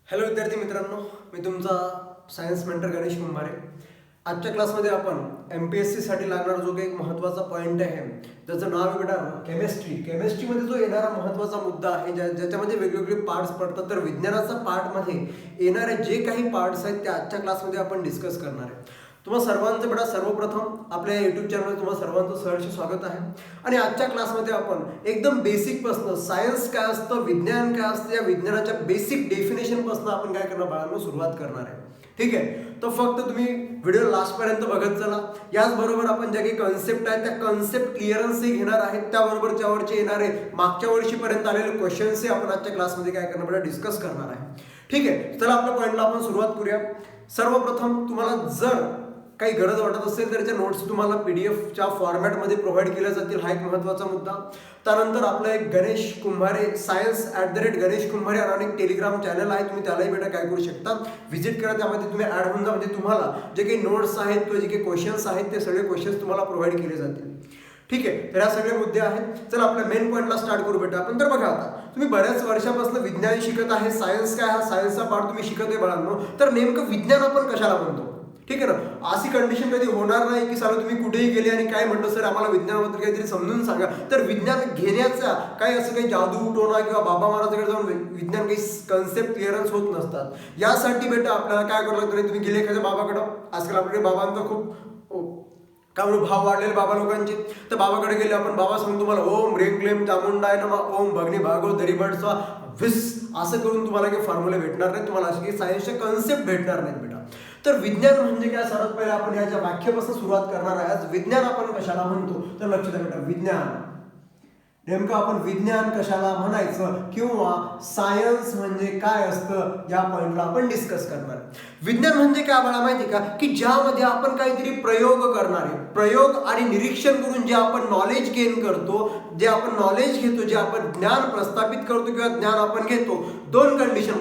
Hello विद्यार्थी मित्रांनो, मी तुमचा सायन्स मेंटर गणेश कुंभारे. आजच्या क्लासमध्ये आपण MPSCसाठी लागणारा जो काही महत्त्वाचा पॉईंट आहे त्याचं नाव आहे बेटा केमिस्ट्री. केमिस्ट्रीमध्ये जो येणारा महत्त्वाचा मुद्दा आहे ज्याच्यामध्ये वेगवेगळे पार्ट्स पडतात, तर विज्ञानाचा पार्टमध्ये येणारे जे काही पार्ट्स आहेत ते आजच्या क्लासमध्ये आपण डिस्कस करणार आहे. तुम्हा सर्वांचं बेटा सर्वप्रथम आपल्या यूट्यूब चॅनलवर तुम्हा सर्वांचं सहर्ष स्वागत आहे. आणि आजच्या क्लासमध्ये आपण एकदम बेसिकपासून सायन्स काय असतं, विज्ञान काय असतं, या विज्ञानाच्या बेसिक डेफिनेशनपासून आपण काय करणार बाळांनो सुरुवात करणार आहे. ठीक आहे, तर फक्त तुम्ही व्हिडिओ लास्टपर्यंत बघत चला. याचबरोबर आपण ज्या काही कन्सेप्ट आहेत त्या कन्सेप्ट क्लिअरन्सही घेणार आहेत, त्याबरोबर त्यावरचे येणारे मागच्या वर्षीपर्यंत आलेले क्वेश्चन्सही आपण आजच्या क्लासमध्ये काय करणार बेटा डिस्कस करणार आहे. ठीक आहे, चला आपल्या पॉईंटला आपण सुरुवात करूया. सर्वप्रथम तुम्हाला जर काही गरज वाटत असेल तर त्याच्या नोट्स तुम्हाला PDF फॉर्मॅटमध्ये प्रोव्हाइड केल्या जातील, हा एक महत्त्वाचा मुद्दा. त्यानंतर आपलं एक गणेश कुंभारे science@गणेश कुंभारे आणि एक टेलिग्राम चॅनल आहे, तुम्ही त्यालाही बेटा काय करू शकता व्हिजिट करा. त्यामध्ये तुम्ही ॲड होऊन जा, म्हणजे तुम्हाला जे काही नोट्स आहेत किंवा जे काही क्वेश्चन्स आहेत ते सगळे क्वेश्चन्स तुम्हाला प्रोव्हाइड केले जातील. ठीक आहे, तर ह्या सगळे मुद्दे आहेत. चला आपल्या मेन पॉईंटला स्टार्ट करू बेटा आपण. तर बघा, आता तुम्ही बऱ्याच वर्षापासून विज्ञान शिकत आहे, सायन्स काय हा सायन्सचा पार्ट तुम्ही शिकत आहे बाळांनो. तर नेमकं विज्ञान आपण कशाला म्हणतो? ठीक आहे ना, अशी कंडिशन कधी होणार नाही की साला तुम्ही कुठेही गेले आणि काय म्हणतो सर आम्हाला विज्ञानाबद्दल काहीतरी समजून सांगा. तर विज्ञान घेण्याचा काही असं काही जादू टोना किंवा बाबा महाराजांकडे जाऊन विज्ञान काही कन्सेप्ट क्लिअरन्स होत नसतात. यासाठी बेटा आपल्याला काय करावं लागतं, तुम्ही गेले एखाद्या बाबाकडं. आजकाल आपल्याकडे बाबांचा खूप काय म्हणून भाव वाढलेले बाबा लोकांचे. तर बाबाकडे गेले आपण, बाबा सांगतो तुम्हाला ओम रेम क्लेम चामुंडाय नमः, ओम भगनी भागो दरिबडचा विस, असं करून तुम्हाला काही फॉर्म्युले भेटणार नाही, तुम्हाला असे काही सायन्सचे कन्सेप्ट भेटणार नाहीत बेटा. तर विज्ञान म्हणजे काय, सर्वात पहिले आपण याच्या व्याख्येपासून सुरुवात करणार आहे. आज विज्ञान आपण कशाला म्हणतो तर लक्ष द्या बेटा, विज्ञान नेमकं आपण विज्ञान कशाला म्हणायचं किंवा सायन्स म्हणजे काय असतं या पॉईंटला आपण डिस्कस करणार. विज्ञान म्हणजे काय आम्हाला माहिती का, की ज्यामध्ये आपण काहीतरी प्रयोग करणार आहे, प्रयोग आणि निरीक्षण करून जे आपण नॉलेज गेन करतो, जे आपण नॉलेज घेतो, जे आपण ज्ञान प्रस्थापित करतो किंवा ज्ञान आपण घेतो, दोन कंडिशन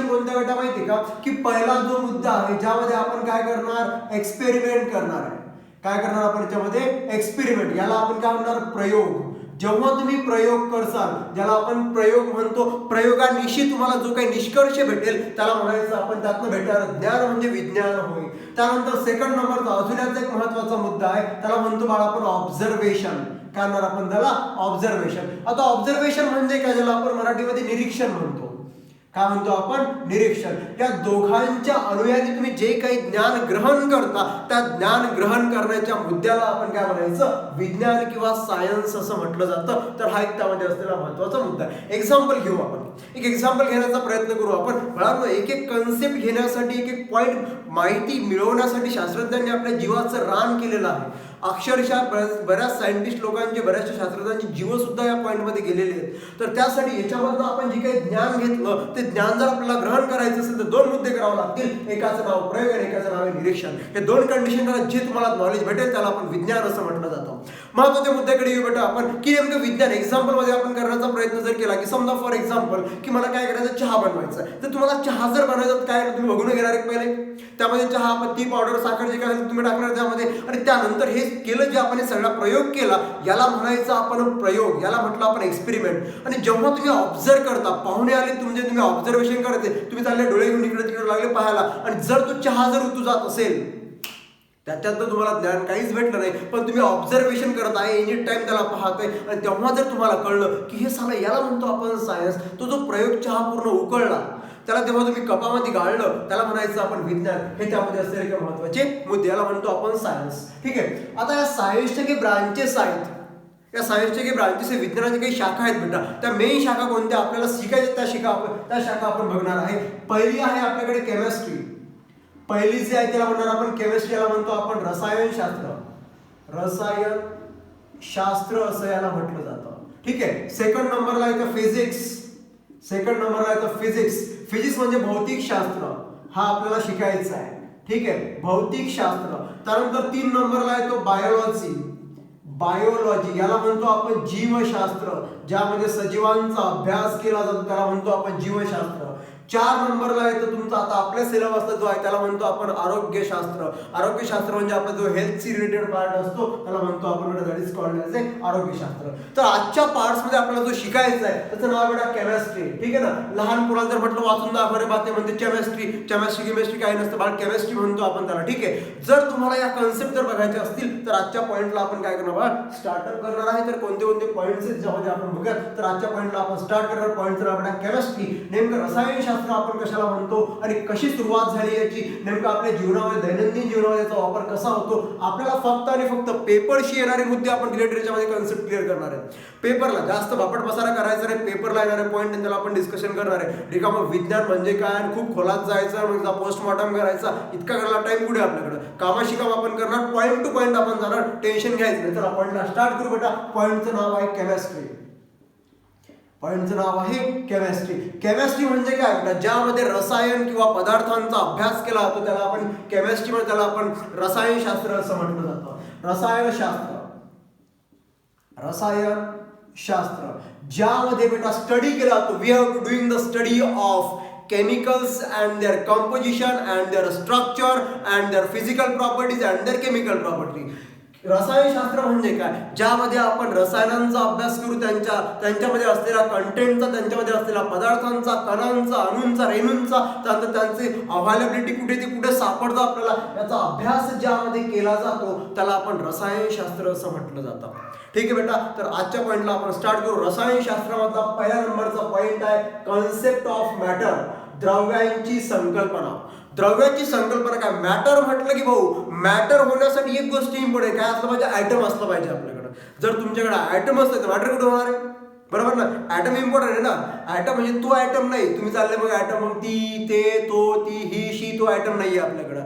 कोणत्या बेटा माहिती का, की पहिला जो मुद्दा आहे ज्यामध्ये आपण काय करणार, एक्सपेरिमेंट करणार आहे. काय करणार आपण याच्यामध्ये, एक्सपेरिमेंट. याला आपण काय म्हणणार, प्रयोग. जेव्हा तुम्ही प्रयोग करसाल, ज्याला आपण प्रयोग म्हणतो, प्रयोगानिशी तुम्हाला जो काही निष्कर्ष भेटेल त्याला म्हणायचं आपण त्यातनं भेटणार ज्ञान म्हणजे विज्ञान होईल. त्यानंतर सेकंड नंबरचा अजून एक महत्वाचा मुद्दा आहे, त्याला म्हणतो बाळा आपण ऑब्झर्वेशन. काय म्हणणार आपण त्याला, ऑब्झर्वेशन. आता ऑब्झर्वेशन म्हणजे काय, ज्याला आपण मराठीमध्ये निरीक्षण म्हणतो. काय म्हणतो आपण, निरीक्षण. या दोघांच्या अनुयायी तुम्ही जे काही ज्ञान ग्रहण करता त्या ज्ञान ग्रहण करण्याच्या मुद्द्याला आपण काय म्हणायचं, विज्ञान किंवा सायन्स असं म्हटलं जातं. तर हा एक त्यामध्ये असलेला महत्वाचा मुद्दा आहे. एक्झाम्पल घेऊ आपण, एक एक्झाम्पल घेण्याचा प्रयत्न करू आपण. बाळांनो, एक एक कन्सेप्ट घेण्यासाठी, एक एक पॉईंट माहिती मिळवण्यासाठी शास्त्रज्ञांनी आपल्या जीवाचं रान केलेलं आहे. अक्षरशः बऱ्याच सायंटिस्ट लोकांचे, बऱ्याचशा शास्त्रज्ञांचे जीव सुद्धा या पॉईंटमध्ये गेलेले आहेत. तर त्यासाठी याच्यामधनं आपण जे काही ज्ञान घेतलं ते ज्ञान जर आपल्याला ग्रहण करायचं असेल तर दोन मुद्दे करावे लागतील. एकाचं नाव प्रयोग आणि एकाचं नाव आहे निरीक्षण. हे दोन कंडिशन जे तुम्हाला नॉलेज भेटेल त्याला आपण विज्ञान असं म्हटलं जातं. महत्वाच्या मुद्द्याकडे येऊ बेटा आपण, की नेमकं विज्ञान एक्झाम्पल मध्ये आपण करण्याचा प्रयत्न जर केला, की समजा फॉर एक्झाम्पल की मला काय करायचं, चहा बनवायचा. तर तुम्हाला चहा जर बनवायचा काय तुम्ही बघून घेणार एक पहिले, त्यामध्ये चहा पत्ती पावडर साखर जे काय तुम्ही टाकणार त्यामध्ये, आणि त्यानंतर हे केलं जे आपण हे सगळा प्रयोग केला याला म्हणायचं आपण प्रयोग, याला म्हटलं आपण एक्सपेरिमेंट. आणि जेव्हा तुम्ही ऑब्झर्व करता, पाहुणे आले म्हणजे तुम्ही ऑब्झर्वेशन करते, तुम्ही चालले डोळे घेऊन इकडे तिकडे लागले पाहायला, आणि जर तो चहा जर उतू जात असेल त्याच्यात तर तुम्हाला ज्ञान काहीच भेटलं नाही, पण तुम्ही ऑब्झर्वेशन करत आहे, एनी टाइम त्याला पाहताय, आणि तेव्हा जर तुम्हाला कळलं की हे साला याला म्हणतो आपण सायन्स, तो जो प्रयोग चहा पूर्ण उकळला त्याला तेव्हा तुम्ही कपामध्ये गाळलं त्याला म्हणायचं आपण विज्ञान. हे त्यामध्ये असलेले काही महत्वाचे मुद्दे, याला म्हणतो आपण सायन्स. ठीक आहे, आता या सायन्सचे काही ब्रांचेस आहेत, या सायन्सचे काही ब्रांचेस आहे, विज्ञानाचे काही शाखा आहेत बेटा. त्या मेन शाखा कोणत्या आपल्याला शिकायच्या त्या शाखा आपण बघणार आहे. पहिली आहे आपल्याकडे केमिस्ट्री. पहिली जी आहे त्याला म्हणणार आपण केमिस्ट्री, याला म्हणतो आपण रसायनशास्त्र. रसायनशास्त्र असं याला म्हटलं जातं. ठीक आहे, सेकंड नंबरला येतं फिजिक्स. फिजिक्स म्हणजे भौतिक शास्त्र, हा आपल्याला शिकायचा आहे. ठीक आहे, भौतिक शास्त्र. त्यानंतर 3 नंबरला येतो बायोलॉजी, याला म्हणतो आपण जीवशास्त्र. ज्यामध्ये सजीवांचा अभ्यास केला जातो त्याला म्हणतो आपण जीवशास्त्र. 4 नंबरला येतं तुमचा आता आपल्या सिलेबसला जो आहे त्याला म्हणतो आपण आरोग्यशास्त्र. आरोग्यशास्त्र म्हणजे आपला जो हेल्थशी रिलेटेड पार्ट असतो त्याला म्हणतो आपण that is called as a आरोग्यशास्त्र. तर आजच्या पार्ट्स मध्ये आपल्याला जो शिकायचा आहे त्याचं नाव बेटा केमिस्ट्री. ठीक आहे ना. लहान मुलाला जर म्हटलं वाचून दाखव रे बाते म्हणते केमिस्ट्री केमिस्ट्री काही नसतं बाळ, केमिस्ट्री म्हणतो आपण त्याला. ठीक आहे. जर तुम्हाला या कन्सेप्ट जर बघायचे असतील तर आजच्या पॉइंटला आपण काय करणार बाळ स्टार्टअप करणार आहे. तर कोणते कोणते पॉइंट्स आहेत ज्यामध्ये आपण बघूया. तर आजच्या पॉइंटला आपण स्टार्ट करणार. पॉइंटचं नाव बेटा केमिस्ट्री. नेमकं रसायनशास्त्र आपण कशाला म्हणतो आणि कशी सुरुवात झाली याची, नेमकं आपल्या जीवनामध्ये दैनंदिन जीवनामध्ये याचा वापर कसा होतो, आपल्याला फक्त आणि फक्त पेपरशी येणारे मुद्दे आपण रिलेटेड याच्यामध्ये कन्सेप्ट क्लिअर करणार आहे. पेपरला जास्त बापट पसारा करायचा नाही, पेपरला येणारे पॉईंट त्याला आपण डिस्कशन करणार आहे. रिकाम विज्ञान म्हणजे काय, खूप खोलात जायचं, मग पोस्टमॉर्टम करायचा, इतका करायला टाइम कुठे आपल्याकडे. कामाशी काम आपण करणार, पॉईंट टू पॉईंट आपण जाणार, टेन्शन घ्यायचं नाही. चला पॉईंटला स्टार्ट करू बेटा. पॉईंटचं नाव आहे केमिस्ट्री. पॉईंटचं नाव आहे केमिस्ट्री. केमिस्ट्री म्हणजे काय बेटा, ज्यामध्ये रसायन किंवा पदार्थांचा अभ्यास केला जातो त्याला आपण केमिस्ट्री म्हणजे त्याला आपण रसायनशास्त्र असं म्हटलं जातं. रसायनशास्त्र ज्यामध्ये बेटा स्टडी केला जातो. We have to doing the study of chemicals and their composition and their structure and their physical properties and their chemical property. रसायनशास्त्र म्हणजे काय, ज्यामध्ये आपण रसायनांचा अभ्यास करू, त्यांच्यामध्ये असलेल्या कंटेंटचा, त्यांच्यामध्ये असलेल्या पदार्थांचा, कणांचा, अणूंचा, रेणूंचा, त्यानंतर त्यांचे अवेलेबिलिटी कुठे ते कुठे सापडतं आपल्याला, याचा अभ्यास ज्यामध्ये केला जातो त्याला आपण रसायनशास्त्र असं म्हटलं जातं. ठीक आहे बेटा. तर आजच्या पॉईंटला आपण स्टार्ट करू. रसायनशास्त्रामधला पहिला नंबरचा पॉईंट आहे कॉन्सेप्ट ऑफ मॅटर. द्रव्यांची संकल्पना. द्रव्याची संकल्पना काय, मॅटर म्हटलं की भाऊ मॅटर होण्यासाठी एक गोष्ट इम्पॉर्टंट काय असलं पाहिजे, ऍटम असलं पाहिजे आपल्याकडे. जर तुमच्याकडे ऍटम असलं तर मॅटर कुठे होणार आहे, बरोबर ना. ऍटम इम्पॉर्टंट आहे ना. ऍटम म्हणजे तो ऍटम नाही, तुम्ही चालले मग ऍटम मग ती ते तो ती ही शी, तो ऍटम नाही आहे आपल्याकडे.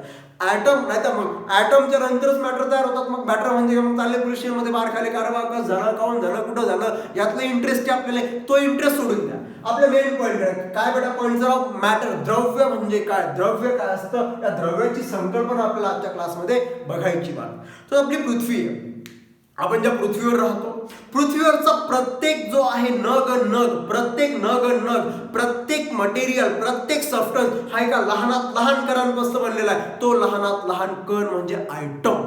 ऍटम नाही तर मग ऍटमच्या नंतरच मॅटर तयार होतात. मग मॅटर म्हणजे मग चालले पोलिशन मध्ये बाहेर खाली कारवा झालं, काऊन झालं, कुठं झालं, यातलं इंटरेस्ट आपल्याला तो इंटरेस्ट सोडून द्या. आपल्या मेन पॉईंट काय बेटा, पॉईंट ऑफ मॅटर. द्रव्य म्हणजे काय, द्रव्य काय असतं, या द्रव्याची संकल्पना आपल्याला आजच्या क्लासमध्ये बघायची बात. तर आपली पृथ्वी आहे, आपण ज्या पृथ्वीवर राहतो, पृथ्वीवरचा प्रत्येक जो आहे प्रत्येक मटेरियल, प्रत्येक सबस्टन्स हा एका लहानात लहान कणांपासून बनलेला आहे. तो लहानात लहान कण म्हणजे आयटम.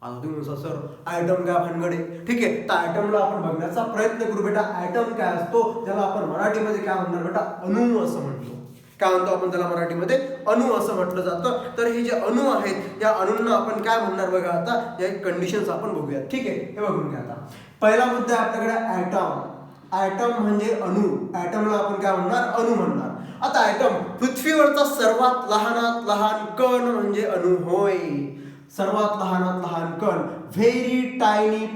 आता तुम्ही सर आयटम काय भानगडे, ठीक आहे. तर आयटमला आपण बघण्याचा प्रयत्न करू बेटा. आयटम काय असतो, ज्याला आपण मराठीमध्ये काय म्हणणार बेटा, अणू असं म्हणतो. काय म्हणतो आपण त्याला मराठीमध्ये, अणू असं म्हटलं जातं. तर हे जे अणू आहेत या अणूंना आपण काय म्हणणार बघा. आता या कंडिशन्स आपण बघूया. ठीक आहे, हे बघून घ्या. आता पहिला मुद्दा आहे आपल्याकडे ॲटम. ॲटम म्हणजे अणू. ॲटमला आपण काय म्हणणार, अणू म्हणणार. आता ॲटम पृथ्वीवरचा सर्वात लहानात लहान कण म्हणजे अणू होय. सर्वात लहानात लहान कण, very tiny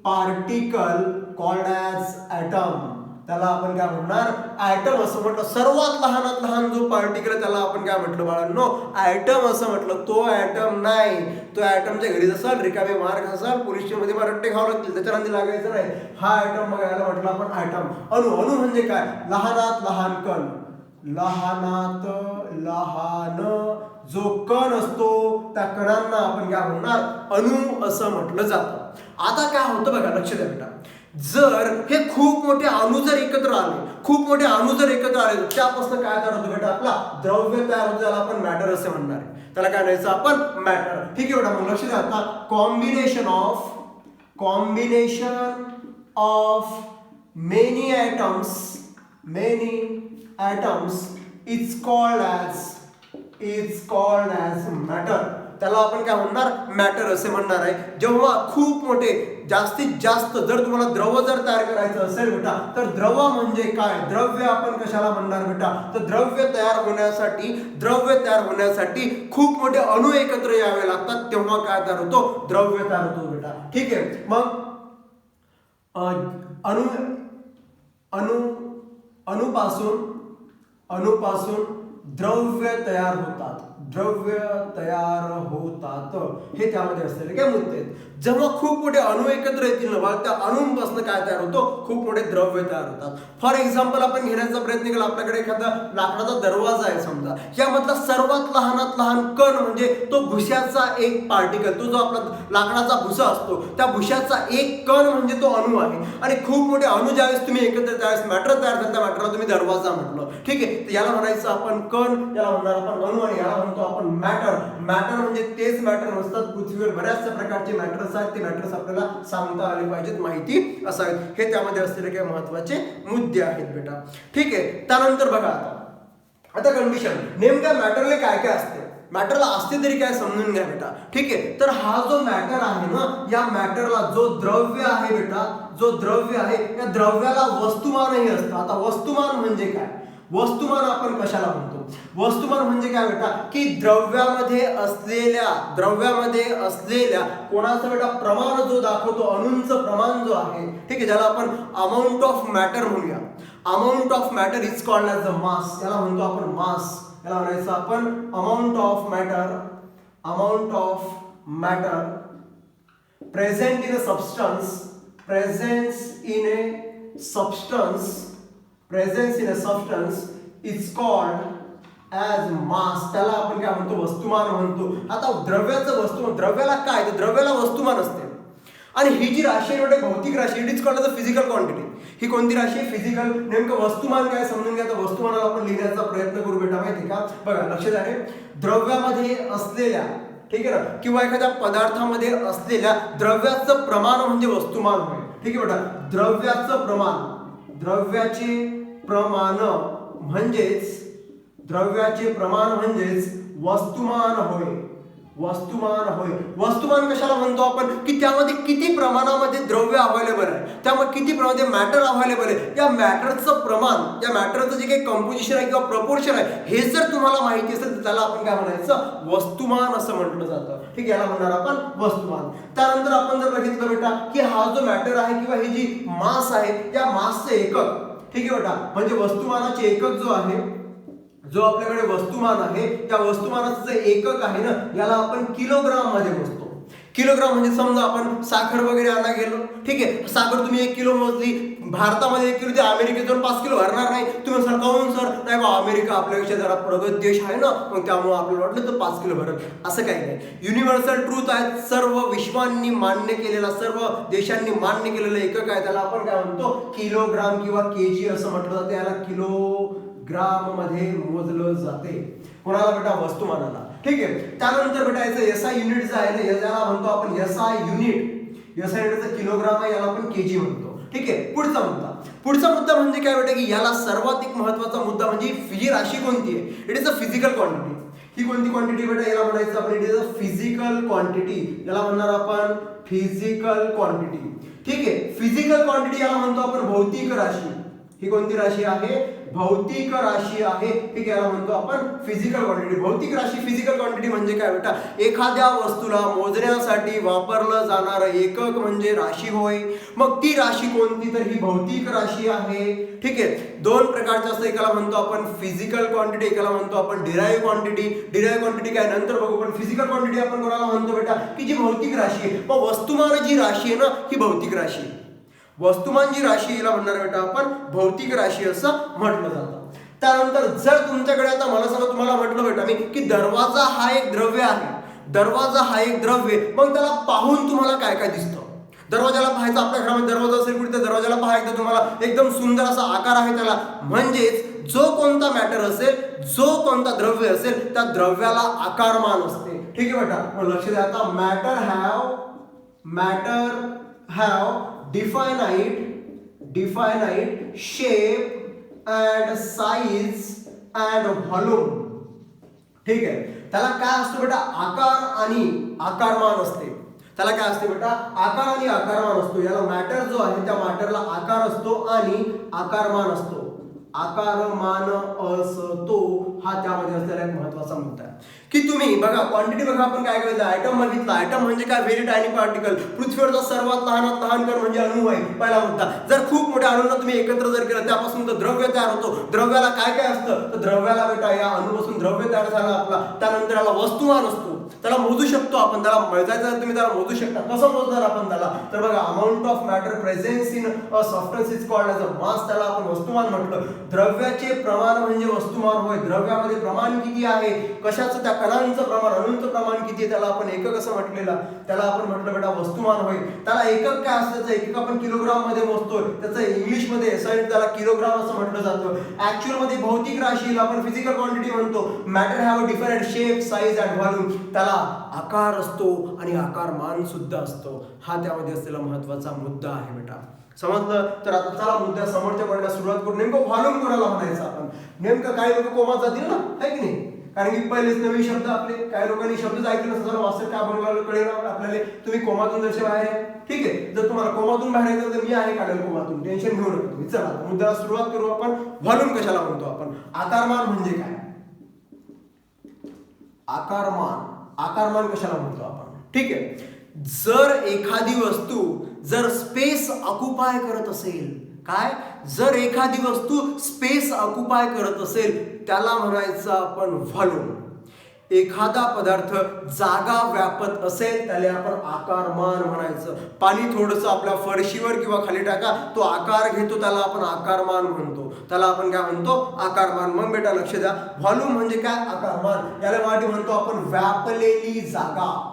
particle called as atom. त्याला आपण काय म्हणणार, ॲटम असं म्हटलं. सर्वात लहानात लहान जो पार्टिकल त्याला आपण काय म्हटलं बाळांनो, ॲटम असं म्हटलं. तो ॲटम नाही, तो ॲटमच्या घरी असाल, रिकामे मार्ग असाल, पोलीस मध्ये रट्टे खावं लागतील, त्याच्या नांदी लागायचं नाही. हा ॲटम बघायला म्हटलं आपण ॲटम. अणू, अणू म्हणजे काय, लहानात लहान कण. लहानात लहान जो कण असतो त्या कणांना आपण काय म्हणणार, अणू असं म्हटलं जातं. आता काय होतं बघा, लक्ष द्या बेटा. जर हे खूप मोठे अणू जर एकत्र आले, त्यापासून काय तयार होतं बेटा, आपला द्रव्य तयार होतं, त्याला आपण मॅटर असं म्हणणार आहे. त्याला काय म्हणायचं आपण, मॅटर. ठीक आहे बेटा. मग लक्ष द्या. आता combination of many atoms is called as matter. त्याला आपण काय म्हणणार, मॅटर असे म्हणणार आहे. जेव्हा खूप मोठे, जास्तीत जास्त जर तुम्हाला द्रव जर तयार करायचं असेल बेटा, तर द्रव म्हणजे काय, द्रव्य आपण कशाला म्हणणार बेटा, तर द्रव्य तयार होण्यासाठी खूप मोठे अणू एकत्र यावे लागतात, तेव्हा काय तयार होतो, द्रव्य तयार होतो बेटा. ठीक आहे. मग अणुपासून द्रव्य तयार होतात. द्रव्य तयार होतात, हे त्यामध्ये असलेले काय मुद्दे आहेत. जेव्हा खूप मोठे अणू एकत्र येतील ना बाळ, त्या अणूंपासून काय तयार होतो, खूप मोठे द्रव्य तयार होतात. फॉर एक्झाम्पल आपण घेण्याचा प्रयत्न केला, आपल्याकडे एखादा लाकडाचा दरवाजा आहे समजा, यामधला सर्वात लहानात लहान कण म्हणजे तो भुशाचा एक पार्टिकल, तो जो आपला लाकडाचा भुसा असतो त्या भुशाचा एक कण म्हणजे तो अणू आहे. आणि खूप मोठे अणू ज्यावेळेस तुम्ही एकत्र त्यावेळेस मॅटर तयार करता, त्या मॅटरला तुम्ही दरवाजा म्हटलं. ठीक आहे, तर याला म्हणायचं आपण कण, याला म्हणणार आपण अणू, आणि याला म्हणतो आपण मॅटर. मॅटर म्हणजे तेच मॅटर नसतात, पृथ्वीवर बऱ्याचशा प्रकारचे मॅटर्स आहेत, ते मॅटर्स आपल्याला सांगता आले पाहिजेत, माहिती असावीत, हे त्यामध्ये असलेले काही महत्वाचे मुद्दे आहेत बेटा. ठीक आहे, त्यानंतर बघा आता कंडिशन, नेमक्या मॅटरला काय काय असते, मॅटरला असते तरी काय समजून घ्या बेटा. ठीक आहे, तर हा जो मॅटर आहे ना, या मॅटरला जो द्रव्य आहे बेटा, जो द्रव्य आहे त्या द्रव्याला वस्तुमानही असतं. आता वस्तुमान म्हणजे काय, वस्तुमान आपण कशाला म्हणतो, वस्तुमान म्हणजे काय बेटा, की द्रव्यामध्ये असलेल्या कोणाचा बेटा प्रमाण जो दाखवतो, अणूंचं प्रमाण जो आहे, ठीक आहे, ज्याला आपण अमाऊंट ऑफ मॅटर म्हणूया. Amount of matter is called as the mass, याला म्हणतो आपण मास. याला म्हणायचं आपण amount of matter present in a substance, presence in a substance is called as mass. त्याला आपण काय म्हणतो, वस्तुमान म्हणतो. आता द्रव्याचं वस्तुमान, द्रव्याला काय, तर द्रव्याला वस्तुमान असते. आणि ही जी राशी आहे भौतिक राशी, it is called as a physical quantity. ही कोणती राशी आहे, फिजिकल. नेमकं वस्तुमान काय समजून घ्या, तर वस्तुमानाला आपण लिहिण्याचा प्रयत्न करू बेटा, माहिती का. बघा लक्षात आहे, द्रव्यामध्ये असलेल्या, ठीक आहे ना, किंवा एखाद्या पदार्थामध्ये असलेल्या द्रव्याचं प्रमाण म्हणजे वस्तुमान होय. ठीक आहे बेटा, द्रव्याचे प्रमाण म्हणजेच वस्तुमान होय. वस्तुमान कशाला म्हणतो आपण, की त्यामध्ये किती प्रमाणामध्ये द्रव्य अवेलेबल आहे, त्यामध्ये किती प्रमाणामध्ये मॅटर अवेलेबल आहे, या मॅटरचं प्रमाण, या मॅटरचं जे काही कंपोजिशन आहे किंवा प्रपोर्शन आहे, हे जर तुम्हाला माहिती असेल तर त्याला आपण काय म्हणायचं, वस्तुमान असं म्हटलं जातं. ठीक आहे, याला म्हणणार आपण वस्तुमान. त्यानंतर आपण जर बघितलं बेटा, की हा जो मॅटर आहे किंवा ही जी मास आहे, या मासचे एकक, ठीक आहे बेटा, म्हणजे वस्तुमानाचे एकक जो आहे, जो आपल्याकडे वस्तुमान आहे, त्या वस्तुमानाचं जे एकक आहे ना, याला आपण किलोग्राम मध्ये मोजतो. किलोग्राम म्हणजे समजा आपण साखर वगैरे आणा गेलो, ठीक आहे, साखर तुम्ही 1 किलो मोजली, भारतामध्ये 1 किलो, ते अमेरिकेत जाऊन 5 किलो भरणार नाही. तुम्ही सर काहून सर, नाही बा अमेरिका आपल्यापेक्षा जरा प्रगत देश आहे ना, मग त्यामुळे आपल्याला वाटलं तर 5 किलो भरत, असं काही नाही. युनिव्हर्सल ट्रूथ आहे, सर्व विश्वांनी मान्य केलेला, सर्व देशांनी मान्य केलेलं एकक आहे, त्याला आपण काय म्हणतो, किलोग्राम किंवा केजी असं म्हटलं जातं. याला किलोग्राम मध्ये मोजलं जाते. कोणाला बेटा, वस्तुमानाला. ठीक आहे, त्यानंतर बेटा याचं एसआय युनिट जे आहे ना, याला म्हणतो आपण एसआय युनिट. एसआय युनिटचा किलोग्राम आहे, याला आपण केजी म्हणतो. ठीक आहे, पुढचा मुद्दा म्हणजे काय बेटा, की याला सर्वाधिक महत्वाचा मुद्दा म्हणजे ही राशी कोणती आहे, it is a physical quantity. ही कोणती क्वांटिटी बेटा, याला म्हणायचं आपण it is a physical quantity. याला म्हणणार आपण फिजिकल क्वांटिटी. ठीक आहे, फिजिकल क्वांटिटी याला म्हणतो आपण भौतिक राशी. ही कोणती राशी आहे, भौतिक राशी आहे. ठीक आहे, याला म्हणतो आपण फिजिकल क्वांटिटी. भौतिक राशी, फिजिकल क्वांटिटी म्हणजे काय बेटा, एखाद्या वस्तूला मोजण्यासाठी वापरलं जाणारं एकक म्हणजे राशी होय. मग ती राशी कोणती, तर ही भौतिक राशी आहे. ठीक आहे, 2 प्रकारच्या असतात, एकाला म्हणतो आपण फिजिकल क्वांटिटी, एकाला म्हणतो आपण डिराइव्ह क्वांटिटी. डिराइव्ह क्वांटिटी काय नंतर बघू, पण फिजिकल क्वांटिटी आपण कोणाला म्हणतो बेटा, की जी भौतिक राशी आहे. मग वस्तुमान जी राशी आहे ना, ही भौतिक राशी आहे. वस्तुमान जी राशी याला म्हणणार बेटा आपण भौतिक राशी असं म्हटलं जातं. त्यानंतर जर तुमच्याकडे आता मला सांगा, तुम्हाला म्हटलं बेटा मी, की दरवाजा हा एक द्रव्य आहे, दरवाजा हा एक द्रव्य, मग त्याला पाहून तुम्हाला काय काय दिसतं. दरवाजाला पाहायचं, आपल्या घरामध्ये दरवाजा असेल कुठे, त्या दरवाजाला पाहायचं तुम्हाला एकदम सुंदर असा आकार आहे त्याला, म्हणजेच जो कोणता मॅटर असेल, जो कोणता द्रव्य असेल, त्या द्रव्याला आकारमान असते. ठीक आहे बेटा, लक्ष द्या. आता matter have definite shape and size and volume. ठीक आहे, त्याला काय असतं बेटा, आकार आणि आकारमान असते. त्याला काय असते बेटा, आकार आणि आकारमान असतो. याला मॅटर जो आहे त्या मॅटरला आकार असतो आणि आकारमान असतो. आकारमान असतो, हा त्यामध्ये असलेला एक महत्वाचा मुद्दा आहे. की तुम्ही बघा क्वांटिटी बघा, आपण काय करायचं आयटम बघितला. आयटम म्हणजे काय, व्हेरी टायनी पार्टिकल. पृथ्वीवरचा सर्वात लहानात लहान कण म्हणजे अणु आहे, पहिला मुद्दा. जर खूप मोठ्या अणूंना तुम्ही एकत्र जर केलं त्यापासून तर द्रव्य तयार होतो. द्रव्याला काय काय असतं, तर द्रव्याला बेटा या अणूपासून द्रव्य तयार झाला आपला, त्यानंतर याला वस्तुमान असतो, त्याला मोजू शकतो आपण. त्याला मोजायचं तुम्ही त्याला मोजू शकता. कसं मोजणार आपण त्याला, तर बघा amount of matter presence in a substance is called as a mass, त्याला आपण वस्तुमान म्हटलं. द्रव्याचे प्रमाण म्हणजे वस्तुमान होय. द्रव्यामध्ये प्रमाण किती आहे, कशाचं, त्या कणांचं प्रमाण, अणूंचं प्रमाण किती आहे, त्याला आपण एकक असं म्हटलेलं, त्याला आपण म्हटलं बेटा वस्तुमान होय. त्याला एकक काय असतं, एकक आपण किलोग्राम मध्ये मोजतोय, त्याचं इंग्लिश मध्ये त्याला किलोग्राम असं म्हटलं जातं. ऍक्च्युअल मध्ये भौतिक राशीला आपण फिजिकल क्वांटिटी म्हणतो. Matter have a different shape, size and volume, त्याला आकार असतो आणि आकारमान सुद्धा असतो. हा त्यामध्ये असलेला महत्वाचा मुद्दा आहे बेटा. समजलं. तर आता चला मुद्दा समोरच्या पॉईंटला सुरुवात करू. नेमकं व्हॉल्यूम कोणाला म्हणायचं आपण, नेमकं काही लोक कोमात जातील ना, आहे की नाही, कारण की पहिलेच नवीन शब्द आपले, काही लोकांनी शब्द ऐकले नसतात, वास्तव काय बनवलं कळेल आपल्याला. तुम्ही कोमातून जसे बाहेर आहे, ठीक आहे. जर तुम्हाला कोमातून बाहेर यायचं तर मी आहे काढेल कोमातून, टेन्शन घेऊ नका तुम्ही. चला मुद्द्याला सुरुवात करू आपण. व्हॉल्यूम कशाला म्हणतो आपण, आकारमान म्हणजे काय, आकारमान कशाला म्हणतो आपण, ठीक आहे. जर एखादी वस्तू जर स्पेस ऑक्युपाय करत असेल, काय, जर एखादी वस्तू स्पेस ऑक्युपाय करत असेल त्याला म्हणायचं आपण व्हॉल्यूम. एखादा पदार्थ जागा व्यापत असेल त्याला आपण आकारमान म्हणायचं. पाणी थोडंसं आपल्या फरशीवर किंवा खाली टाका, तो आकार घेतो, त्याला आपण आकारमान म्हणतो. त्याला आपण काय म्हणतो, आकारमान. मग बेटा लक्ष द्या, व्हॉल्यूम म्हणजे काय, आकारमान. याला मराठी म्हणतो आपण व्यापलेली जागा.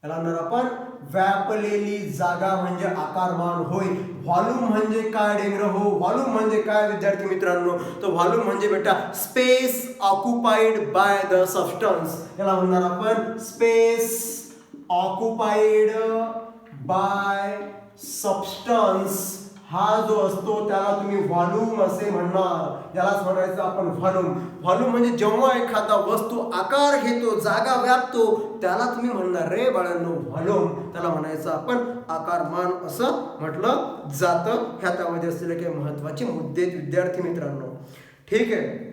याला म्हणणार आपण व्यापलेली जागा म्हणजे आकारमान होय. व्हॉल्यूम म्हणजे काय डेंगर हो, व्हॉल्यूम म्हणजे काय विद्यार्थी मित्रांनो, तर व्हॉल्यूम म्हणजे बेटा space occupied by the substance. याला म्हणणार आपण स्पेस ऑक्युपाइड बाय सबस्टन्स. हा जो असतो त्याला तुम्ही व्हॉल्यूम असे म्हणणार. यालाच म्हणायचं आपण व्हॉल्यूम. व्हॉल्यूम म्हणजे जेव्हा एखादा वस्तू आकार घेतो, जागा व्यापतो, त्याला तुम्ही म्हणणार रे बाळांनो व्हॉल्यूम. त्याला म्हणायचं आपण आकारमान असं म्हटलं जातं. ह्या त्यामध्ये असलेले काही महत्वाचे मुद्दे विद्यार्थी मित्रांनो, ठीक आहे.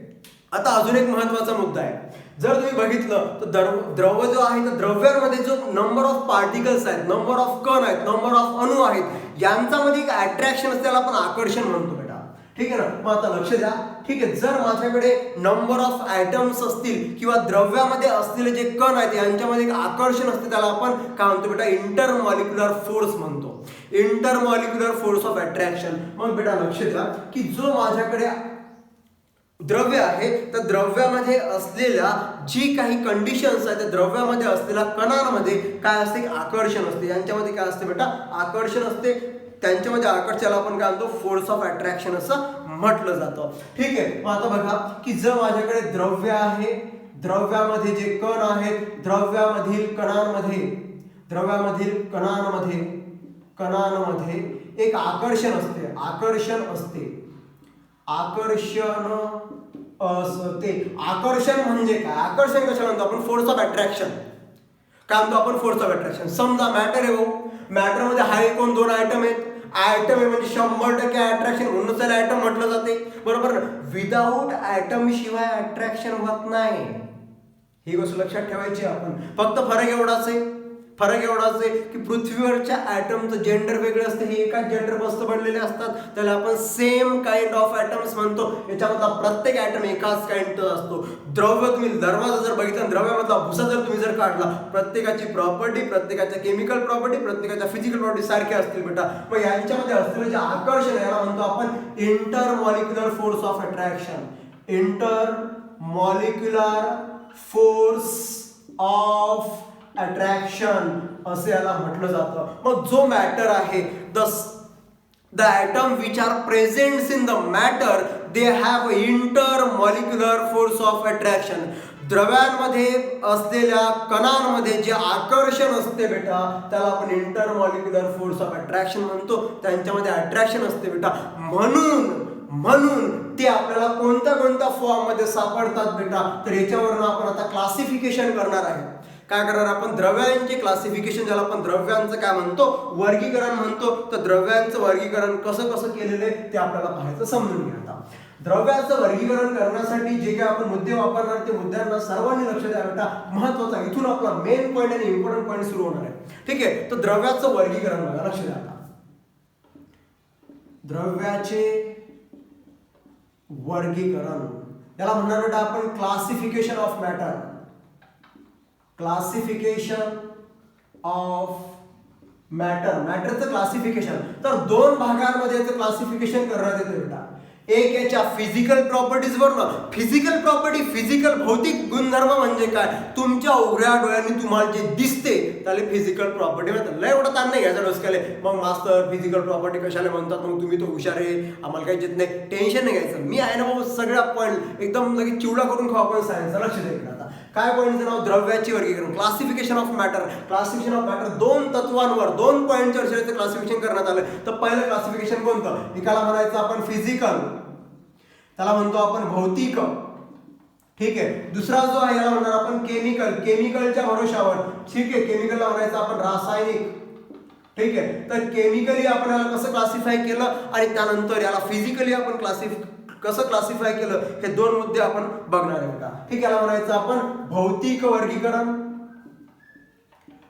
आता अजून एक महत्वाचा मुद्दा आहे. जर तुम्ही बघितलं तर द्रव्य जो आहे तर द्रव्यांमध्ये जो नंबर ऑफ पार्टिकल्स आहेत, नंबर ऑफ कण आहेत, नंबर ऑफ अणू आहेत, यांच्यामध्ये एक अट्रॅक्शन असते, त्याला आपण आकर्षण म्हणतो बेटा, ठीक आहे ना. मग आता लक्ष द्या, ठीक आहे. जर माझ्याकडे नंबर ऑफ आयटम्स असतील किंवा द्रव्यामध्ये असलेले जे कण आहेत यांच्यामध्ये एक आकर्षण असते, त्याला आपण काय म्हणतो बेटा, इंटरमॉलिक्युलर फोर्स म्हणतो. Intermolecular force of attraction. मग बेटा लक्ष द्या की जो माझ्याकडे द्रव्य आहे तर द्रव्यामध्ये असलेल्या जी काही कंडिशन्स आहेत त्या द्रव्यामध्ये असलेल्या कणांमध्ये काय असते, आकर्षण असते. यांच्यामध्ये काय असते बेटा, आकर्षण असते. त्यांच्यामध्ये आकर्षणाला आपण काय म्हणतो, फोर्स ऑफ अट्रॅक्शन असं म्हटलं जातं, ठीक आहे. मग आता बघा की जर माझ्याकडे द्रव्य आहे, द्रव्यामध्ये जे कण आहेत, द्रव्यामधील कणांमध्ये एक आकर्षण असते, आकर्षण असते. आकर्षण म्हणजे काय, आकर्षण कशाला म्हणतो आपण, फोर्स ऑफ अट्रॅक्शन. काय म्हणतो आपण, फोर्स ऑफ अट्रॅक्शन. समजा मॅटर आहे, मॅटर मध्ये हा एकूण दोन आयटम आहेत. आयटम आहे म्हणजे 100% अट्रॅक्शन म्हणून त्याला आयटम म्हटलं जाते, बरोबर ना. विदाऊट आयटम शिवाय अट्रॅक्शन होत नाही, ही गोष्ट लक्षात ठेवायची आपण. फक्त फरक एवढाच आहे की पृथ्वीवरच्या ॲटमचं जेंडर वेगळं असतं, हे एकाच जेंडर पासून बनलेले असतात, त्याला आपण सेम काइंड ऑफ ॲटम्स म्हणतो. याच्यामधला प्रत्येक ॲटम एकाच काइंडचा असतो. द्रव्य तुम्ही दरवाजा जर बघितला, द्रव्यामधला भुसा जर तुम्ही जर काढला, प्रत्येकाची प्रॉपर्टी, प्रत्येकाच्या केमिकल प्रॉपर्टी, प्रत्येकाच्या फिजिकल प्रॉपर्टी सारख्या असतील बेटा. मग यांच्यामध्ये असलेलं जे आकर्षण याला म्हणतो आपण intermolecular force of attraction. Intermolecular force of attraction असे याला म्हटलं जातं. मग जो मॅटर आहे, the atom which are presents in the matter they have intermolecular force of attraction. द्रव्यांमध्ये असलेल्या कणांमध्ये जे आकर्षण असते बेटा त्याला आपण इंटरमॉलिक्युलर फोर्स ऑफ अट्रॅक्शन म्हणतो. त्यांच्यामध्ये अट्रॅक्शन असते बेटा. म्हणून ते आपल्याला कोणत्या फॉर्म मध्ये सापडतात बेटा, तर याच्यावरून आपण आता क्लासिफिकेशन करणार आहे. काय करणार आपण द्रव्यांचे क्लासिफिकेशन, ज्याला आपण द्रव्यांचं काय म्हणतो वर्गीकरण म्हणतो, तर द्रव्यांचं वर्गीकरण कसं कसं केलेलं आहे ते आपल्याला पाहायचं, समजून घ्या. आता द्रव्याचं वर्गीकरण करण्यासाठी जे काही आपण मुद्दे वापरणार ते मुद्द्यांना सर्वांनी लक्ष द्या बेटा, महत्वाचा. इथून आपला मेन पॉईंट आणि इम्पॉर्टंट पॉईंट सुरू होणार आहे. ठीक आहे, तर द्रव्याचं वर्गीकरण बघा, लक्ष द्या. आता द्रव्याचे वर्गीकरण याला म्हणणार बेटा आपण classification of matter. Classification of matter, मॅटरचं क्लासिफिकेशन. तर दोन भागांमध्ये याचं क्लासिफिकेशन करण्यात येते बेटा. एक याच्या फिजिकल प्रॉपर्टीज वर ना, फिजिकल प्रॉपर्टी, फिजिकल भौतिक गुणधर्म म्हणजे काय, तुमच्या उघड्या डोळ्यांनी तुम्हाला जे दिसते त्याला फिजिकल प्रॉपर्टी म्हणतात. लय एवढा ताण नाही घ्यायचा डोसक्याला, मग मास्तर फिजिकल प्रॉपर्टी कशाला म्हणतात, मग तुम्ही तो हुशार आहे आम्हाला काही येत नाही, टेन्शन नाही घ्यायचं. मी आहे ना बाबा, सगळ्या पॉईंट एकदम लगेच चिवडा करून खाऊ आपण सायन्सचा. लक्ष द्यायचं. आता काय पॉईंटचं नाव, द्रव्याचे वर्गीकरण, classification of matter. Classification of matter दोन तत्वांवर, दोन पॉईंटच्या आधारे क्लासिफिकेशन करण्यात आलं. तर पहिलं क्लासिफिकेशन कोणतं, एकाला म्हणायचं आपण फिजिकल, त्याला म्हणतो आपण भौतिक. ठीक आहे, दुसरा जो आहे याला म्हणणार आपण केमिकल, केमिकलच्या भरोशावर. ठीक आहे, केमिकलला म्हणायचं आपण रासायनिक. ठीक आहे, तर केमिकली आपण याला कसं क्लासिफाय केलं आणि त्यानंतर याला फिजिकली आपण कसं क्लासिफाय केलं, हे दोन मुद्दे आपण बघणार आहे का. ठीक आहे, याला म्हणायचं आपण भौतिक वर्गीकरण,